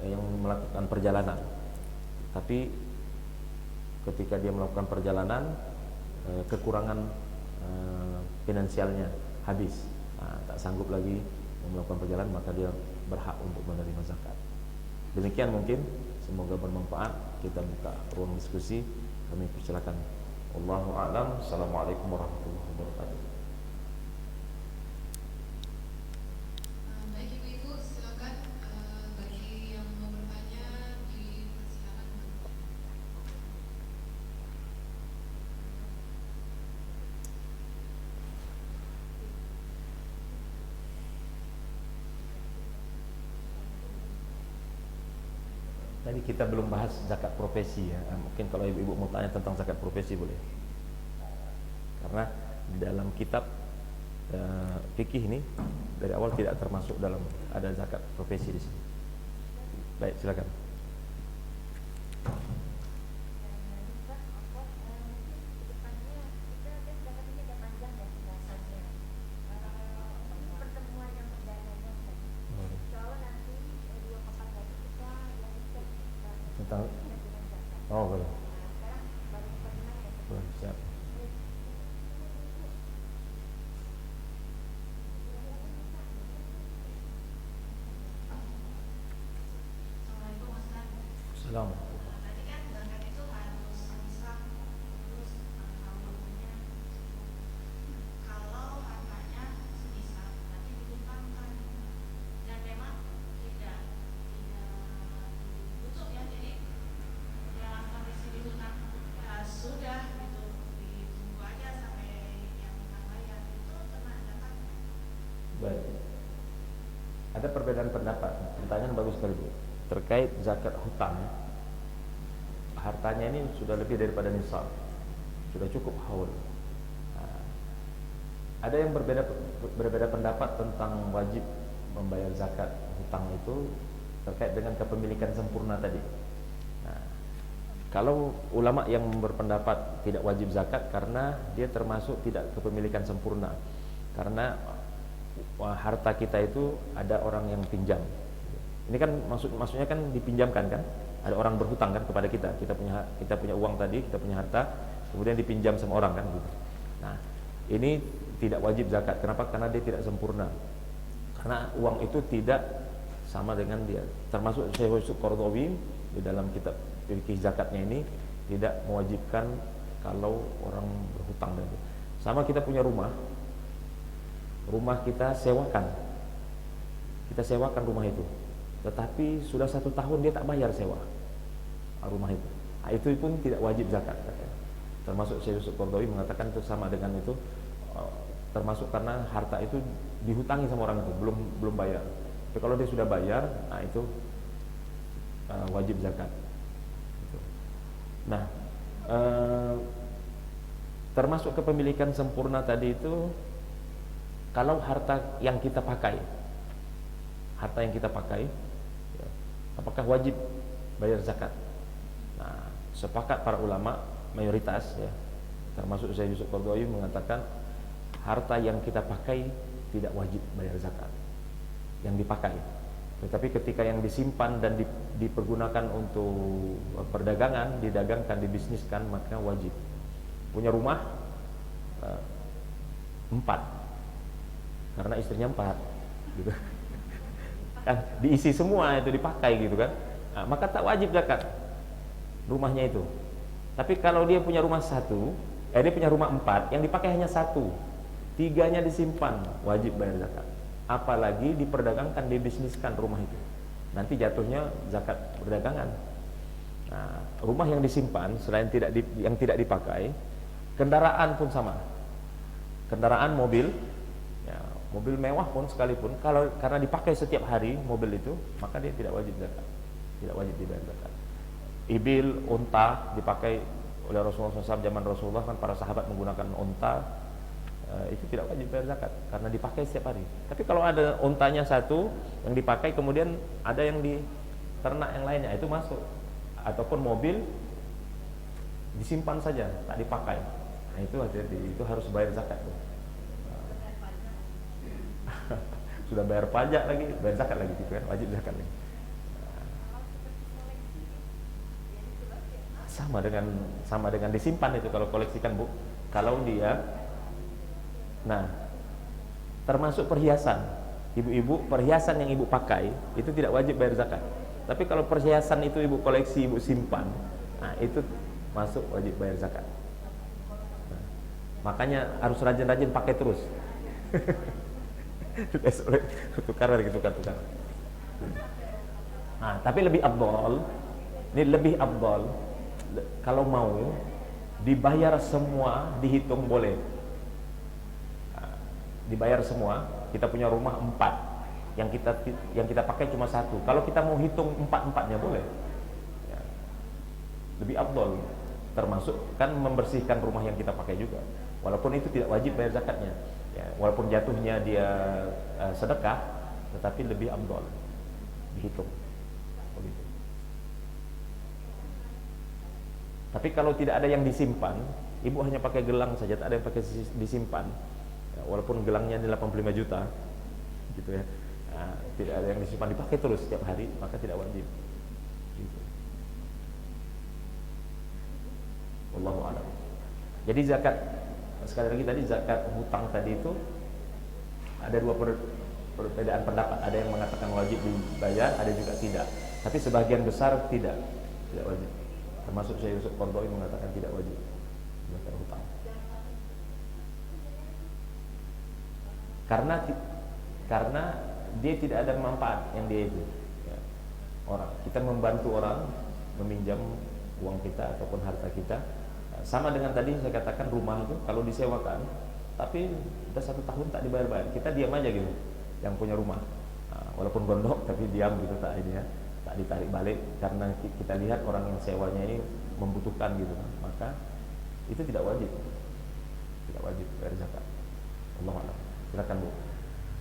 yang melakukan perjalanan, tapi ketika dia melakukan perjalanan kekurangan finansialnya habis, tak sanggup lagi melakukan perjalanan, maka dia berhak untuk menerima zakat. Demikian mungkin, semoga bermanfaat. Kita buka ruang diskusi, kami persilakan. Wallahu a'lam. Assalamualaikum warahmatullahi wabarakatuh. Baik Ibu-ibu, silakan bagi yang mau bertanya dipersilakan. Tadi kita belum bahas zakat profesi ya. Mungkin kalau ibu-ibu mau tanya tentang zakat profesi boleh. Karena di dalam kitab fikih ini dari awal tidak termasuk dalam ada zakat profesi di sini. Baik, silakan. Tentang boleh. Boleh, siap. Assalamualaikum Ustaz. Salam. Tadi kan zakat itu harus Islam, terus Baik. Ada perbedaan pendapat. Pertanyaan bagus sekali Bu. Terkait zakat hutang. Hartanya ini sudah lebih daripada nisab. Sudah cukup haul. Nah, ada yang berbeda pendapat tentang wajib membayar zakat hutang itu terkait dengan kepemilikan sempurna tadi. Nah, kalau ulama yang berpendapat tidak wajib zakat karena dia termasuk tidak kepemilikan sempurna. Karena harta kita itu ada orang yang pinjam. Ini kan maksudnya kan dipinjamkan kan? Ada orang berhutang kan kepada kita. Kita punya uang tadi, kita punya harta, kemudian dipinjam sama orang kan gitu. Nah, ini tidak wajib zakat. Kenapa? Karena dia tidak sempurna. Karena uang itu tidak sama dengan dia. Termasuk Syekh Yusuf Qaradawi di dalam kitab fikih zakatnya ini tidak mewajibkan kalau orang berhutang dan itu. Sama kita punya rumah kita sewakan. Kita sewakan rumah itu. Tetapi sudah 1 tahun dia tak bayar sewa rumah itu. Nah, itu pun tidak wajib zakat. Termasuk Syekh Yusuf Qaradawi mengatakan itu sama dengan itu, termasuk karena harta itu dihutangi sama orang itu, belum bayar. Tapi kalau dia sudah bayar, nah itu wajib zakat. Nah, termasuk kepemilikan sempurna tadi itu kalau harta yang kita pakai, ya, apakah wajib bayar zakat? Nah, sepakat para ulama mayoritas ya, termasuk Syekh Yusuf Qaradawi mengatakan harta yang kita pakai tidak wajib bayar zakat. Yang dipakai. Tetapi ketika yang disimpan dan dipergunakan untuk perdagangan, didagangkan, dibisniskan, maka wajib. Punya rumah 4 karena istrinya 4 gitu. Kan diisi semua itu dipakai gitu kan. Nah, maka tak wajib zakat rumahnya itu. Tapi kalau dia punya rumah 1, dia punya rumah 4 yang dipakai hanya 1, 3-nya disimpan, wajib bayar zakat. Apalagi diperdagangkan, dibisniskan rumah itu, nanti jatuhnya zakat perdagangan. Nah, rumah yang disimpan selain yang tidak dipakai, kendaraan pun sama. Kendaraan mobil, ya, mobil mewah pun sekalipun, kalau karena dipakai setiap hari mobil itu, maka dia tidak wajib zakat, tidak wajib dibayar zakat. Ibil, unta dipakai oleh Rasulullah SAW zaman Rasulullah kan para sahabat menggunakan unta, itu tidak wajib bayar zakat karena dipakai setiap hari. Tapi kalau ada untanya 1 yang dipakai kemudian ada yang di ternak yang lainnya, itu masuk. Ataupun mobil disimpan saja tak dipakai, nah itu harus bayar zakat tuh. Sudah bayar pajak lagi, bayar zakat lagi gitu kan, wajib zakat lagi. Sama dengan disimpan itu kalau koleksikan Bu. Kalau dia, nah, termasuk perhiasan. Ibu-ibu, perhiasan yang ibu pakai itu tidak wajib bayar zakat. Tapi kalau perhiasan itu ibu koleksi, ibu simpan, nah itu masuk wajib bayar zakat. Nah, makanya harus rajin-rajin pakai terus. tukar. Nah, tapi lebih afdal, ini lebih afdal kalau mau dibayar semua, dihitung boleh. Dibayar semua, kita punya rumah 4 yang kita pakai cuma 1. Kalau kita mau hitung 4-4-nya boleh ya, lebih afdal, termasuk kan membersihkan rumah yang kita pakai juga, walaupun itu tidak wajib bayar zakatnya ya, walaupun jatuhnya dia sedekah, tetapi lebih afdal dihitung begitu. Tapi kalau tidak ada yang disimpan, ibu hanya pakai gelang saja, tak ada yang pakai disimpan, walaupun gelangnya 85 juta gitu ya, nah, tidak ada yang disimpan, dipakai terus setiap hari, maka tidak wajib gitu. Wallahu a'lam. Jadi zakat, sekali lagi tadi zakat hutang tadi itu ada 2 perbedaan pendapat. Ada yang mengatakan wajib dibayar, ada juga tidak. Tapi sebagian besar tidak wajib. Termasuk Syekh Yusuf Qaradawi mengatakan tidak wajib zakat hutang. Karena dia tidak ada manfaat yang dia itu ya. Kita membantu orang meminjam uang kita ataupun harta kita, sama dengan tadi saya katakan rumah itu kalau disewakan tapi udah 1 tahun tak dibayar-bayar, kita diam aja gitu, yang punya rumah. Walaupun gondok tapi diam gitu, tak ini ya, tak ditarik balik karena kita lihat orang yang sewanya ini membutuhkan gitu kan, maka itu tidak wajib bayar zakat. Allah a'lam. Silakan Bu.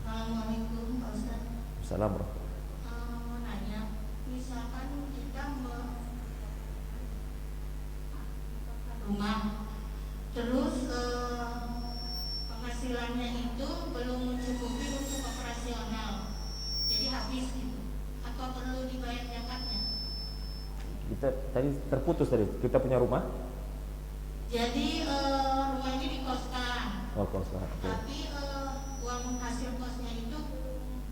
Assalamualaikum Pak Ustaz. Assalamualaikum. Mau nanya, misalkan kita rumah, terus penghasilannya itu belum mencukupi untuk operasional, jadi habis gitu, atau perlu dibayar zakatnya? Kita tadi terputus tadi. Kita punya rumah. Jadi rumah ini dikoskan, Oh, koskan. Oke. tapi uang hasil kosnya itu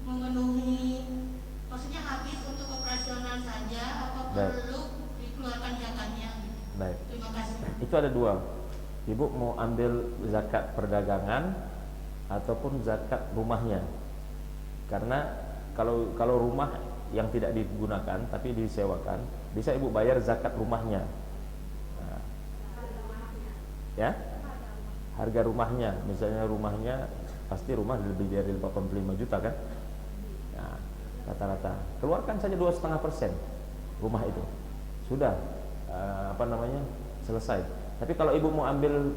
memenuhi, maksudnya habis untuk operasional saja, apa Baik. perlu dikeluarkan zakatnya? Gitu. Baik. Terima kasih. Itu ada dua. Ibu mau ambil zakat perdagangan ataupun zakat rumahnya. Karena kalau rumah yang tidak digunakan tapi disewakan, bisa ibu bayar zakat rumahnya. Nah, ya, harga rumahnya, misalnya rumahnya pasti rumah lebih dari 85 juta kan. Nah, rata-rata keluarkan saja 2,5% rumah itu sudah selesai. Tapi kalau ibu mau ambil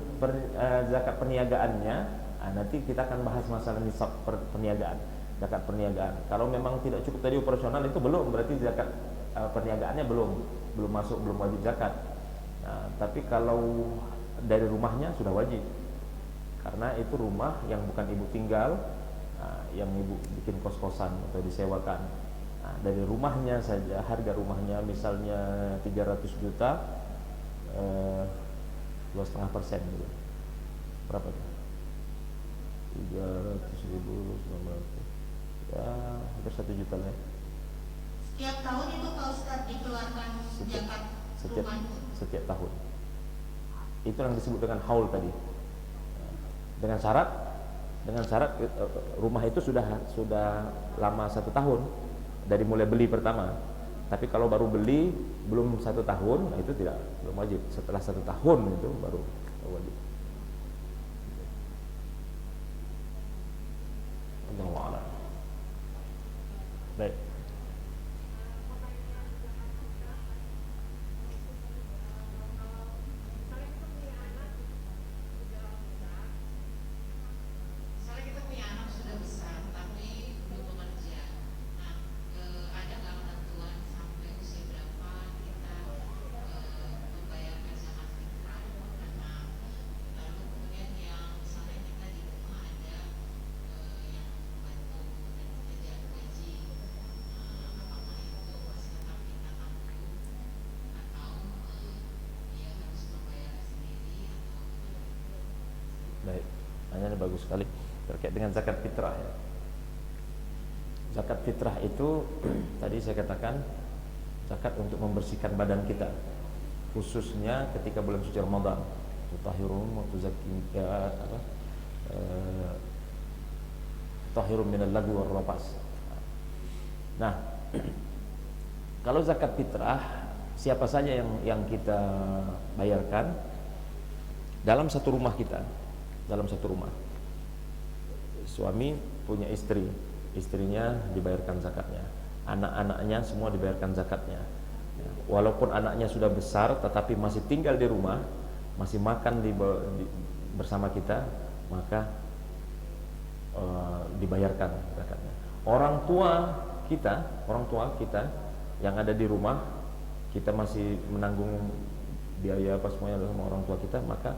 zakat perniagaannya, nanti kita akan bahas masalah nisab perniagaan, zakat perniagaan. Kalau memang tidak cukup tadi operasional itu belum, berarti zakat perniagaannya belum masuk, belum wajib zakat. Nah, tapi kalau dari rumahnya sudah wajib, karena itu rumah yang bukan ibu tinggal, yang ibu bikin kos-kosan atau disewakan. Nah, dari rumahnya saja, harga rumahnya misalnya 300 juta, 2,5% gitu. Berapa tuh? 300.000, 900, ya hampir 1 juta lah ya. Setiap tahun itu Pak Ustadz dikeluarkan zakat rumah itu? Setiap tahun. Itu yang disebut dengan haul tadi. Dengan syarat rumah itu sudah lama 1 tahun dari mulai beli pertama. Tapi kalau baru beli belum 1 tahun, nah itu belum wajib. Setelah 1 tahun itu baru wajib. Allahu a'lam. Baik. Misalnya kita punya anak sudah besar tapi belum bekerja, nah ada nggak ketentuan sampai usia berapa kita membayarkan zakat fitrah? Karena lalu kemudian yang misalnya kita di rumah ada yang membantu dan kita gaji, apakah itu masih tetap kita tanggung atau dia harus membayar sendiri atau Baik. Pertanyaannya bagus sekali terkait dengan zakat fitrah ya. Zakat fitrah itu tadi saya katakan zakat untuk membersihkan badan kita, khususnya ketika bulan suci Ramadan. Tutahhirum wa tuzakkiya tutahhirum minal lagwi war rafath. Nah, kalau zakat fitrah siapa saja yang kita bayarkan dalam satu rumah kita, dalam satu rumah. Suami punya istri, istrinya dibayarkan zakatnya, anak-anaknya semua dibayarkan zakatnya. Walaupun anaknya sudah besar tetapi masih tinggal di rumah, masih makan bersama kita, maka dibayarkan zakatnya. Orang tua kita yang ada di rumah, kita masih menanggung biaya apa semuanya sama orang tua kita, maka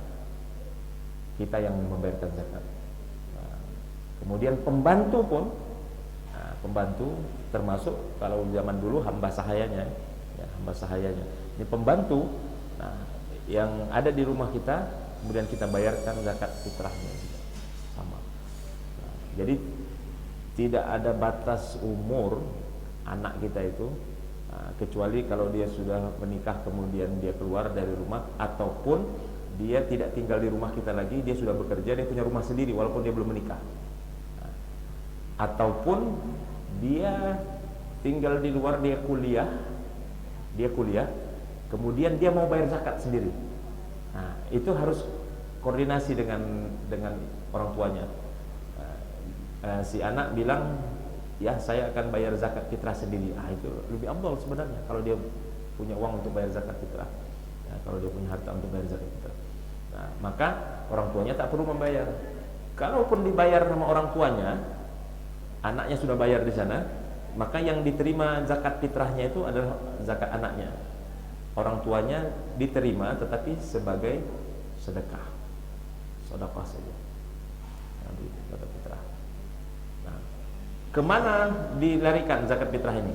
kita yang membayarkan zakat. Kemudian pembantu pun, pembantu termasuk kalau zaman dulu hamba sahayanya, ya, hamba sahayanya. Ini pembantu, yang ada di rumah kita, kemudian kita bayarkan zakat fitrahnya sama. Jadi tidak ada batas umur anak kita itu, kecuali kalau dia sudah menikah kemudian dia keluar dari rumah, ataupun dia tidak tinggal di rumah kita lagi, dia sudah bekerja, dia punya rumah sendiri walaupun dia belum menikah. Ataupun dia tinggal di luar, dia kuliah, kemudian dia mau bayar zakat sendiri. Nah, itu harus koordinasi dengan orang tuanya. Si anak bilang, ya saya akan bayar zakat fitrah sendiri. Itu lebih afdal sebenarnya kalau dia punya uang untuk bayar zakat fitrah. Kalau dia punya harta untuk bayar zakat fitrah. Nah, maka orang tuanya tak perlu membayar. Kalaupun dibayar sama orang tuanya, anaknya sudah bayar di sana, maka yang diterima zakat fitrahnya itu adalah zakat anaknya. Orang tuanya diterima tetapi sebagai sedekah, sedekah saja. Zakat fitrah. Nah, kemana dilarikan zakat fitrah ini?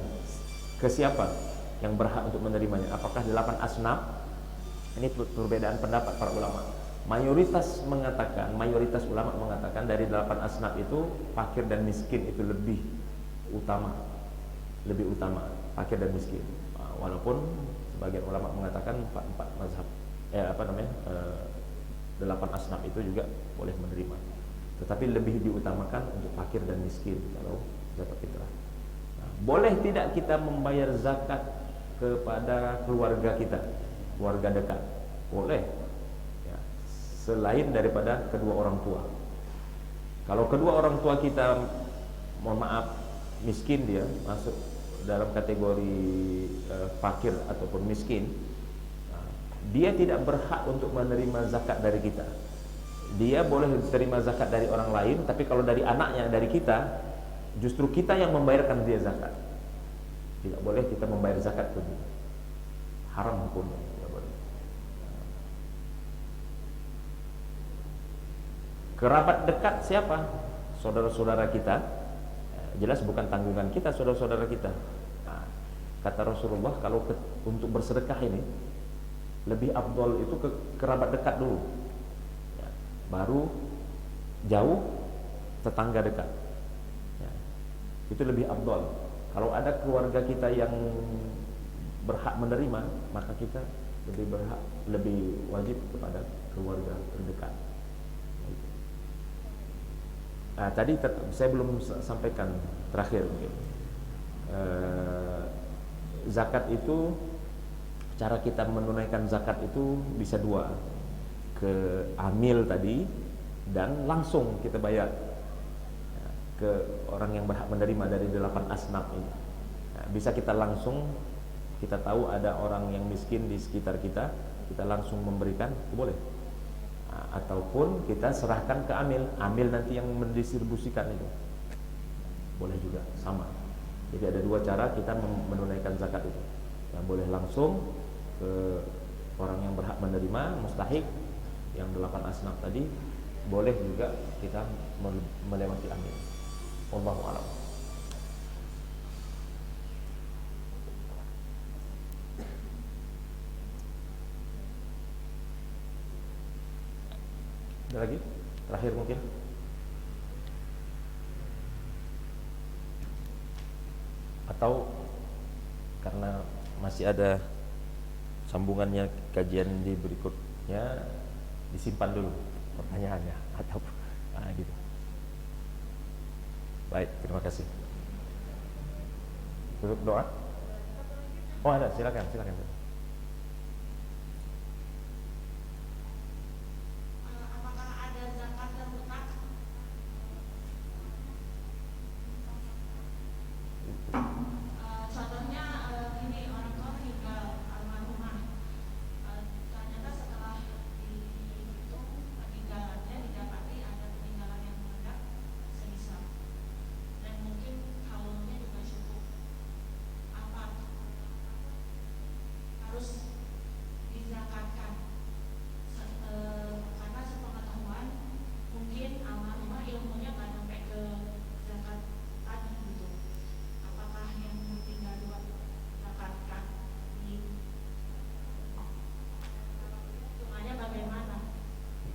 Ke siapa yang berhak untuk menerimanya? Apakah 8 asnaf? Ini perbedaan pendapat para ulama. Mayoritas ulama mengatakan dari 8 asnaf itu fakir dan miskin itu lebih utama fakir dan miskin. Walaupun sebagian ulama mengatakan empat mazhab 8 asnaf itu juga boleh menerima, tetapi lebih diutamakan untuk fakir dan miskin kalau zakat fitrah. Nah, boleh tidak kita membayar zakat kepada keluarga kita, keluarga dekat? Boleh ya, selain daripada kedua orang tua. Kalau kedua orang tua kita, mohon maaf, miskin, dia masuk dalam kategori fakir ataupun miskin, dia tidak berhak untuk menerima zakat dari kita. Dia boleh terima zakat dari orang lain, tapi kalau dari anaknya, dari kita, justru kita yang membayarkan dia zakat. Tidak boleh kita membayar zakat pun, haram hukumnya. Kerabat dekat siapa? Saudara-saudara kita. Jelas bukan tanggungan kita, saudara-saudara kita. Nah, kata Rasulullah, kalau untuk bersedekah ini lebih afdal itu ke kerabat dekat dulu ya, baru jauh tetangga dekat ya, itu lebih afdal. Kalau ada keluarga kita yang berhak menerima, maka kita lebih wajib kepada keluarga terdekat. Nah, tadi saya belum sampaikan terakhir mungkin. Zakat itu, cara kita menunaikan zakat itu bisa dua, ke amil tadi dan langsung kita bayar ya, ke orang yang berhak menerima dari 8 asnaf ini. Nah, bisa kita langsung, kita tahu ada orang yang miskin di sekitar kita, kita langsung memberikan, itu boleh. Ataupun kita serahkan ke amil nanti yang mendistribusikan itu, boleh juga, sama. Jadi ada dua cara kita menunaikan zakat itu. Yang boleh langsung ke orang yang berhak menerima, mustahik, yang 8 asnaf tadi. Boleh juga kita melewati amil. Wallahu a'lam. Ada lagi? Terakhir mungkin. Atau karena masih ada sambungannya kajian di berikutnya, disimpan dulu pertanyaannya atau gitu. Baik, terima kasih. Tutup doa. Oh, ada, silakan.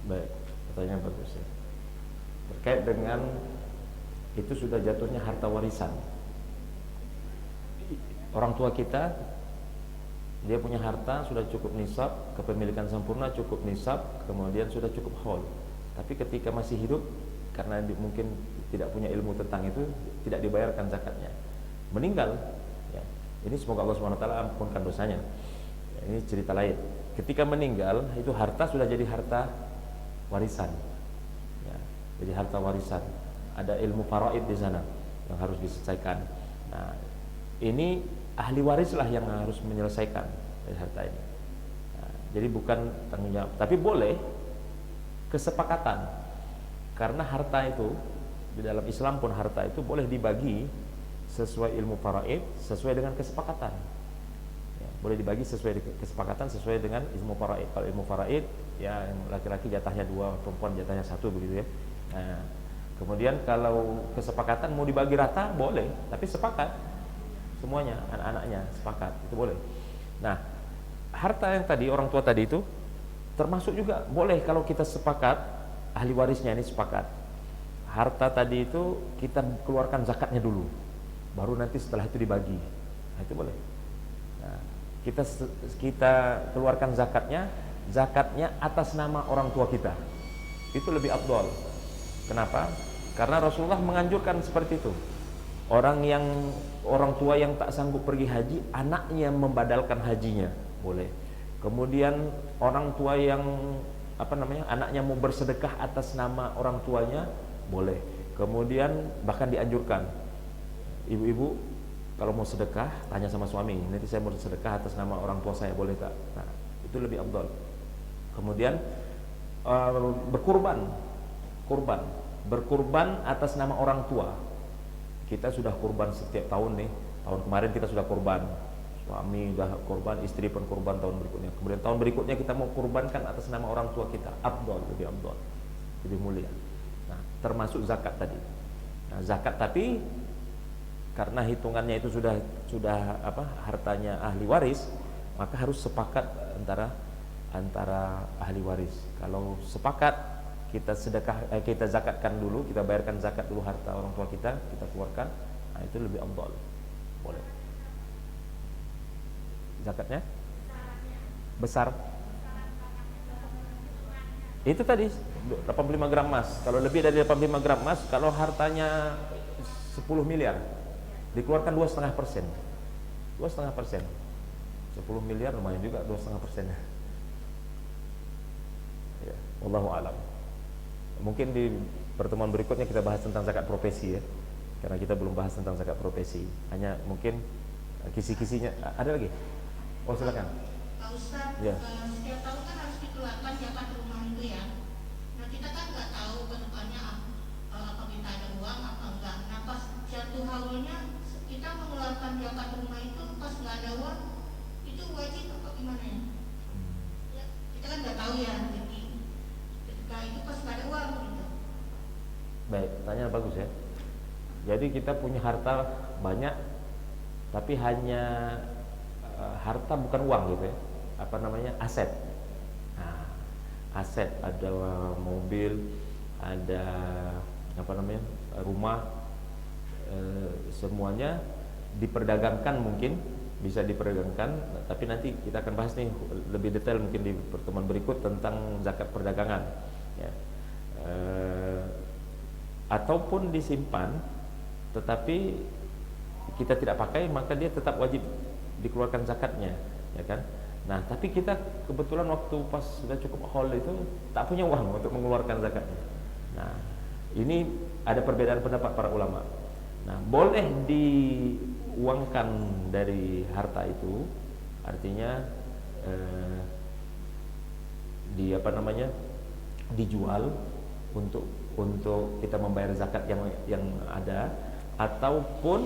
Baik, pertanyaan bagus ya. Terkait dengan itu sudah jatuhnya harta warisan. Orang tua kita, dia punya harta sudah cukup nisab, kepemilikan sempurna cukup nisab, kemudian sudah cukup haul. Tapi ketika masih hidup, karena mungkin tidak punya ilmu tentang itu, tidak dibayarkan zakatnya. Meninggal, ya. Ini semoga Allah SWT ampunkan dosanya. Ya, ini cerita lain. Ketika meninggal, itu harta sudah jadi harta warisan. Ya, jadi harta warisan. Ada ilmu faraid di sana yang harus diselesaikan. Nah, ini ahli warislah yang harus menyelesaikan dari harta ini. Nah, jadi bukan tanggung jawab, tapi boleh kesepakatan. Karena harta itu di dalam Islam pun harta itu boleh dibagi sesuai ilmu faraid, sesuai dengan kesepakatan. Ya, boleh dibagi sesuai kesepakatan, sesuai dengan ilmu faraid. Kalau ilmu faraid, ya yang laki-laki jatahnya 2, perempuan jatahnya 1 begitu ya. Nah, kemudian kalau kesepakatan mau dibagi rata boleh, tapi sepakat semuanya, anak-anaknya sepakat, itu boleh. Nah, harta yang tadi orang tua tadi itu termasuk juga boleh kalau kita sepakat, ahli warisnya ini sepakat. Harta tadi itu kita keluarkan zakatnya dulu, baru nanti setelah itu dibagi. Nah, itu boleh. Nah, kita keluarkan zakatnya atas nama orang tua kita. Itu lebih afdal. Kenapa? Karena Rasulullah menganjurkan seperti itu. Orang tua yang tak sanggup pergi haji, anaknya membadalkan hajinya, boleh. Kemudian orang tua yang anaknya mau bersedekah atas nama orang tuanya, boleh. Kemudian bahkan dianjurkan, ibu-ibu kalau mau sedekah tanya sama suami, nanti saya mau sedekah atas nama orang tua saya, boleh tak? Nah, itu lebih afdal. Kemudian berkurban atas nama orang tua. Kita sudah kurban setiap tahun nih. Tahun kemarin kita sudah kurban, suami sudah kurban, istri pun kurban tahun berikutnya. Kemudian tahun berikutnya kita mau kurbankan atas nama orang tua kita. Afdal, lebih afdal, lebih mulia. Nah, termasuk zakat tadi. Nah, zakat tapi karena hitungannya itu sudah hartanya ahli waris, maka harus sepakat antara ahli waris. Kalau sepakat kita kita zakatkan dulu, kita bayarkan zakat dulu harta orang tua kita keluarkan, nah itu lebih afdal. Boleh. Zakatnya besar. Itu tadi 85 gram emas. Kalau lebih dari 85 gram emas, kalau hartanya 10 miliar, dikeluarkan 2,5%. 2,5%. 10 miliar lumayan juga 2,5%. Ya, wallahu alam. Mungkin di pertemuan berikutnya kita bahas tentang zakat profesi ya. Karena kita belum bahas tentang zakat profesi. Hanya mungkin kisi-kisinya. Ada lagi? Oh, silakan. Pak Ustadz, Ya. setiap tahun kan harus dikeluarkan zakat rumah itu ya. Nah, kita kan nggak tahu ke depannya apa kita ada uang apa enggak. Nah, pas jatuh haulnya kita mengeluarkan zakat rumah itu pas nggak ada uang, itu wajib apa gimana ya? Ya, kita kan nggak tahu ya. Jadi ketika itu pas nggak ada uang gitu. Baik, pertanyaan bagus ya. Jadi kita punya harta banyak, tapi hanya harta bukan uang gitu ya. Aset. Nah, aset, ada mobil, ada rumah, semuanya diperdagangkan, mungkin bisa diperdagangkan, tapi nanti kita akan bahas nih lebih detail mungkin di pertemuan berikut tentang zakat perdagangan ya. Ataupun disimpan tetapi kita tidak pakai, maka dia tetap wajib dikeluarkan zakatnya ya kan. Nah, tapi kita kebetulan waktu pas sudah cukup haul itu tak punya uang untuk mengeluarkan zakatnya. Nah, ini ada perbedaan pendapat para ulama. Nah, boleh diuangkan dari harta itu, artinya dijual untuk kita membayar zakat yang ada, ataupun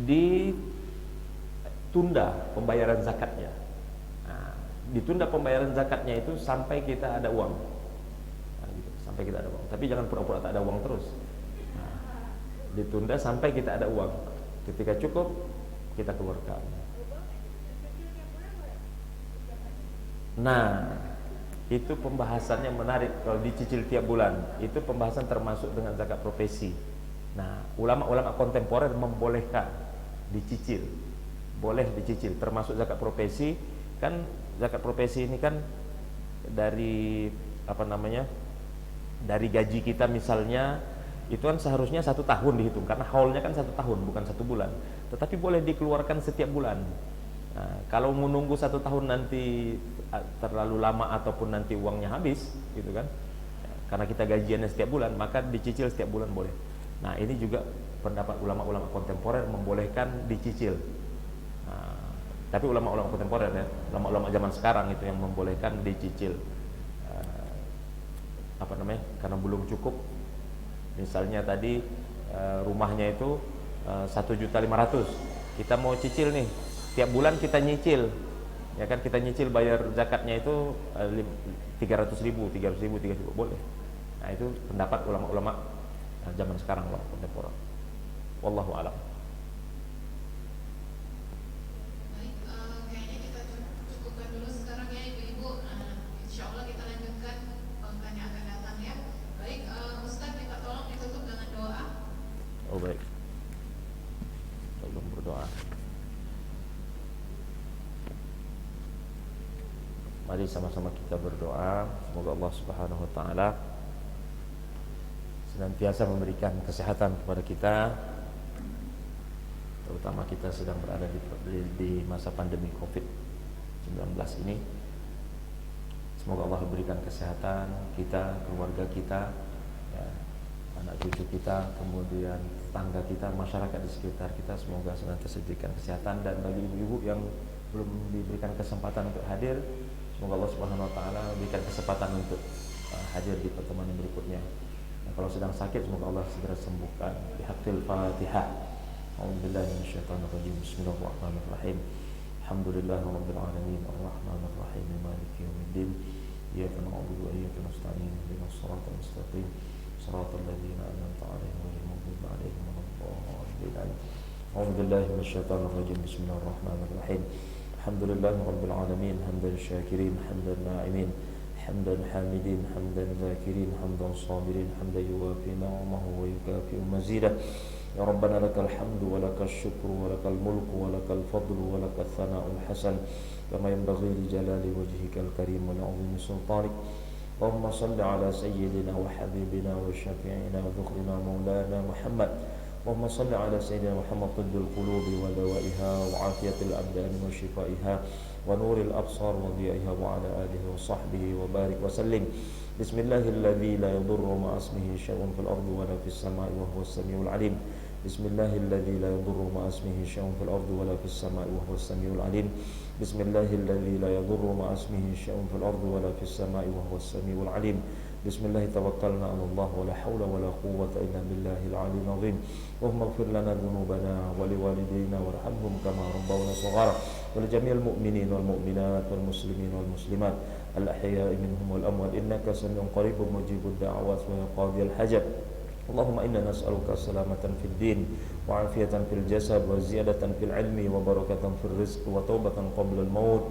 ditunda pembayaran zakatnya. Nah, ditunda pembayaran zakatnya itu sampai kita ada uang. Nah, gitu, sampai kita ada uang. Tapi jangan pura-pura tak ada uang terus. Nah, ditunda sampai kita ada uang. Ketika cukup kita keluarkan. Nah, itu pembahasannya menarik. Kalau dicicil tiap bulan, itu pembahasan termasuk dengan zakat profesi. Nah, ulama-ulama kontemporer membolehkan dicicil, boleh dicicil, termasuk zakat profesi. Kan zakat profesi ini kan dari dari gaji kita misalnya, itu kan seharusnya 1 tahun dihitung, karena haulnya kan 1 tahun bukan 1 bulan, tetapi boleh dikeluarkan setiap bulan. Nah, kalau menunggu 1 tahun nanti terlalu lama ataupun nanti uangnya habis gitu kan, karena kita gajiannya setiap bulan, maka dicicil setiap bulan boleh. Nah, ini juga pendapat ulama-ulama kontemporer membolehkan dicicil. Nah, tapi ulama-ulama kontemporer ya, ulama-ulama zaman sekarang itu yang membolehkan dicicil. Karena belum cukup. Misalnya tadi rumahnya itu 1.500.000, kita mau cicil nih, tiap bulan kita nyicil, ya kan, kita nyicil bayar zakatnya itu 300.000 boleh. Nah, itu pendapat ulama-ulama zaman sekarang, ulama kontemporer. Wallahu a'lam. Baik, kayaknya kita cukupkan dulu sekarang ya Ibu-ibu. Insya Allah kita lanjutkan pekan yang akan datang ya. Baik, Ustaz kita tolong ditutup dengan doa. Oh baik, tolong berdoa. Mari sama-sama kita berdoa, semoga Allah Subhanahu wa taala senantiasa memberikan kesehatan kepada kita, terutama kita sedang berada di masa pandemi Covid-19 ini. Semoga Allah berikan kesehatan kita, keluarga kita, ya, anak cucu kita, kemudian tetangga kita, masyarakat di sekitar kita, semoga senantiasa diberikan kesehatan. Dan bagi ibu-ibu yang belum diberikan kesempatan untuk hadir, semoga Allah Subhanahu wa taala berikan kesempatan untuk hadir di pertemuan yang berikutnya. Nah, kalau sedang sakit, semoga Allah segera sembuhkan. Bihaqqil Fatihah. A'udzubillahi minasyaitonir rajim. Bismillahirrahmanirrahim. Alhamdulillahirabbil alamin, arrahmanir rahim, maliki yaumiddin. Iyyaka na'budu wa iyyaka nasta'in. Ihdinas siratal mustaqim. Shiratal ladzina an'amta 'alaihim ghairil maghdubi 'alaihim waladdallin. A'udzubillahi minasyaitonir rajim. Bismillahirrahmanirrahim. Alhamdulillahirabbil alamin, hamdan syakirin, hamdan na'imin, hamdan hamidin, hamdan zakirin, hamdan sabirin, hamdan yuwafi ni'amahu wa yukafi'u mazidah. Ya Rabbana lakal hamdu wa lakal syukru wa lakal mulku wa lakal fadlu wa lakal thana'ul hasan kama yanbaghi li jalali wajhikal karim wa li'azimi sultanik. Allahumma salli ala sayyidina wa habibina wa syafi'ina wa dhukrina maulana Muhammad. اللهم صل على سيدنا محمد طب القلوب ودوائها وعافية الأبدان وشفائها ونور الأبصار وضيائها وعلى آله وصحبه وبارك وسلم. بسم الله الذي لا يضر مع اسمه شيء في الأرض ولا في السماء وهو السميع العليم. بسم الله الذي لا يضر مع اسمه شيء في الأرض ولا في السماء وهو السميع العليم. بسم الله الذي لا يضر مع اسمه شيء في الأرض ولا في السماء وهو السميع العليم. بسم الله توكلنا على الله ولا حول ولا قوة إلا بالله العلي العظيم. اللهم اغفر لنا ذنوبنا ولوالدينا وارحمهم كما ربونا صغارا ولجميع المؤمنين والمؤمنات والمسلمين والمسلمات الأحياء منهم والأموات إنك سميع قريب مجيب الدعوات ويا قاضي الحاجات. اللهم إنا نسألك سلامة في الدين وعافية في الجسد وزيادة في العلم وبركة في الرزق وتوبة قبل الموت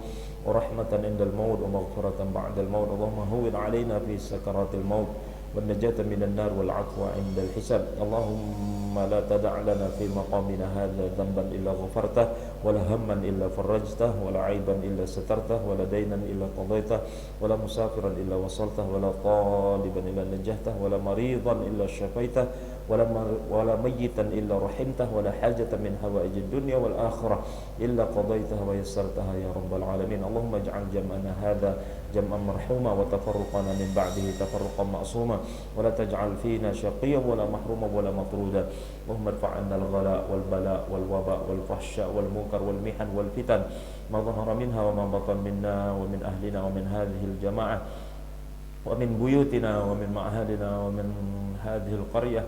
ورحمة عند الموت ومغفرة بعد الموت. اللهم هون علينا في سكرات الموت والنجاة من النار والعفو عند الحساب. اللهم لا تدع لنا في مقامنا هذا ذنبا إلا غفرته ولا هما إلا فرجته ولا عيبا إلا سترته ولا دينا إلا قضيته ولا مسافرا إلا وصلته ولا طالبا إلا نجحته ولا مريضا إلا شفيته ولا ميتا إلا رحمته ولا حاجة من حوائج الدنيا والآخرة إلا قضيتها ويسرتها يا رب العالمين. اللهم اجعل جمعنا هذا جمعا مرحوما وتفرقنا من بعده تفرقا معصوما ولا تجعل فينا شقيا ولا محروما ولا مطرودا. اللهم ارفع عنا الغلاء والبلاء والوباء والفحشاء والمنكر والمحن والفتن ما ظهر منها وما بطن منا ومن أهلنا ومن هذه الجماعة ومن بيوتنا ومن معهدنا ومن هذه القرية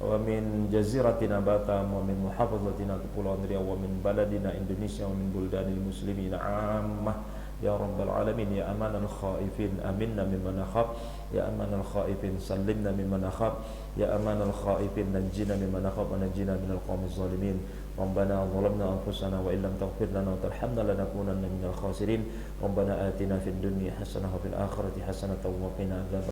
ومن جزيرتنا باتام ومن محافظتنا كepulauan Riau ومن بلدنا إندونيسيا ومن بلدان المسلمين عامة يا رب العالمين. يا أمان الخائفين آمنا ممن نخاف، يا أمان الخائفين سلمنا ممن نخاف، يا أمان الخائفين نجينا ممن نخاف ونجينا من القوم الظالمين. ربنا ظلمنا أنفسنا وإن لم تغفر لنا وترحمنا لنكونن من الخاسرين. ربنا آتنا في الدنيا حسنة وفي الآخرة حسنة وقنا عذاب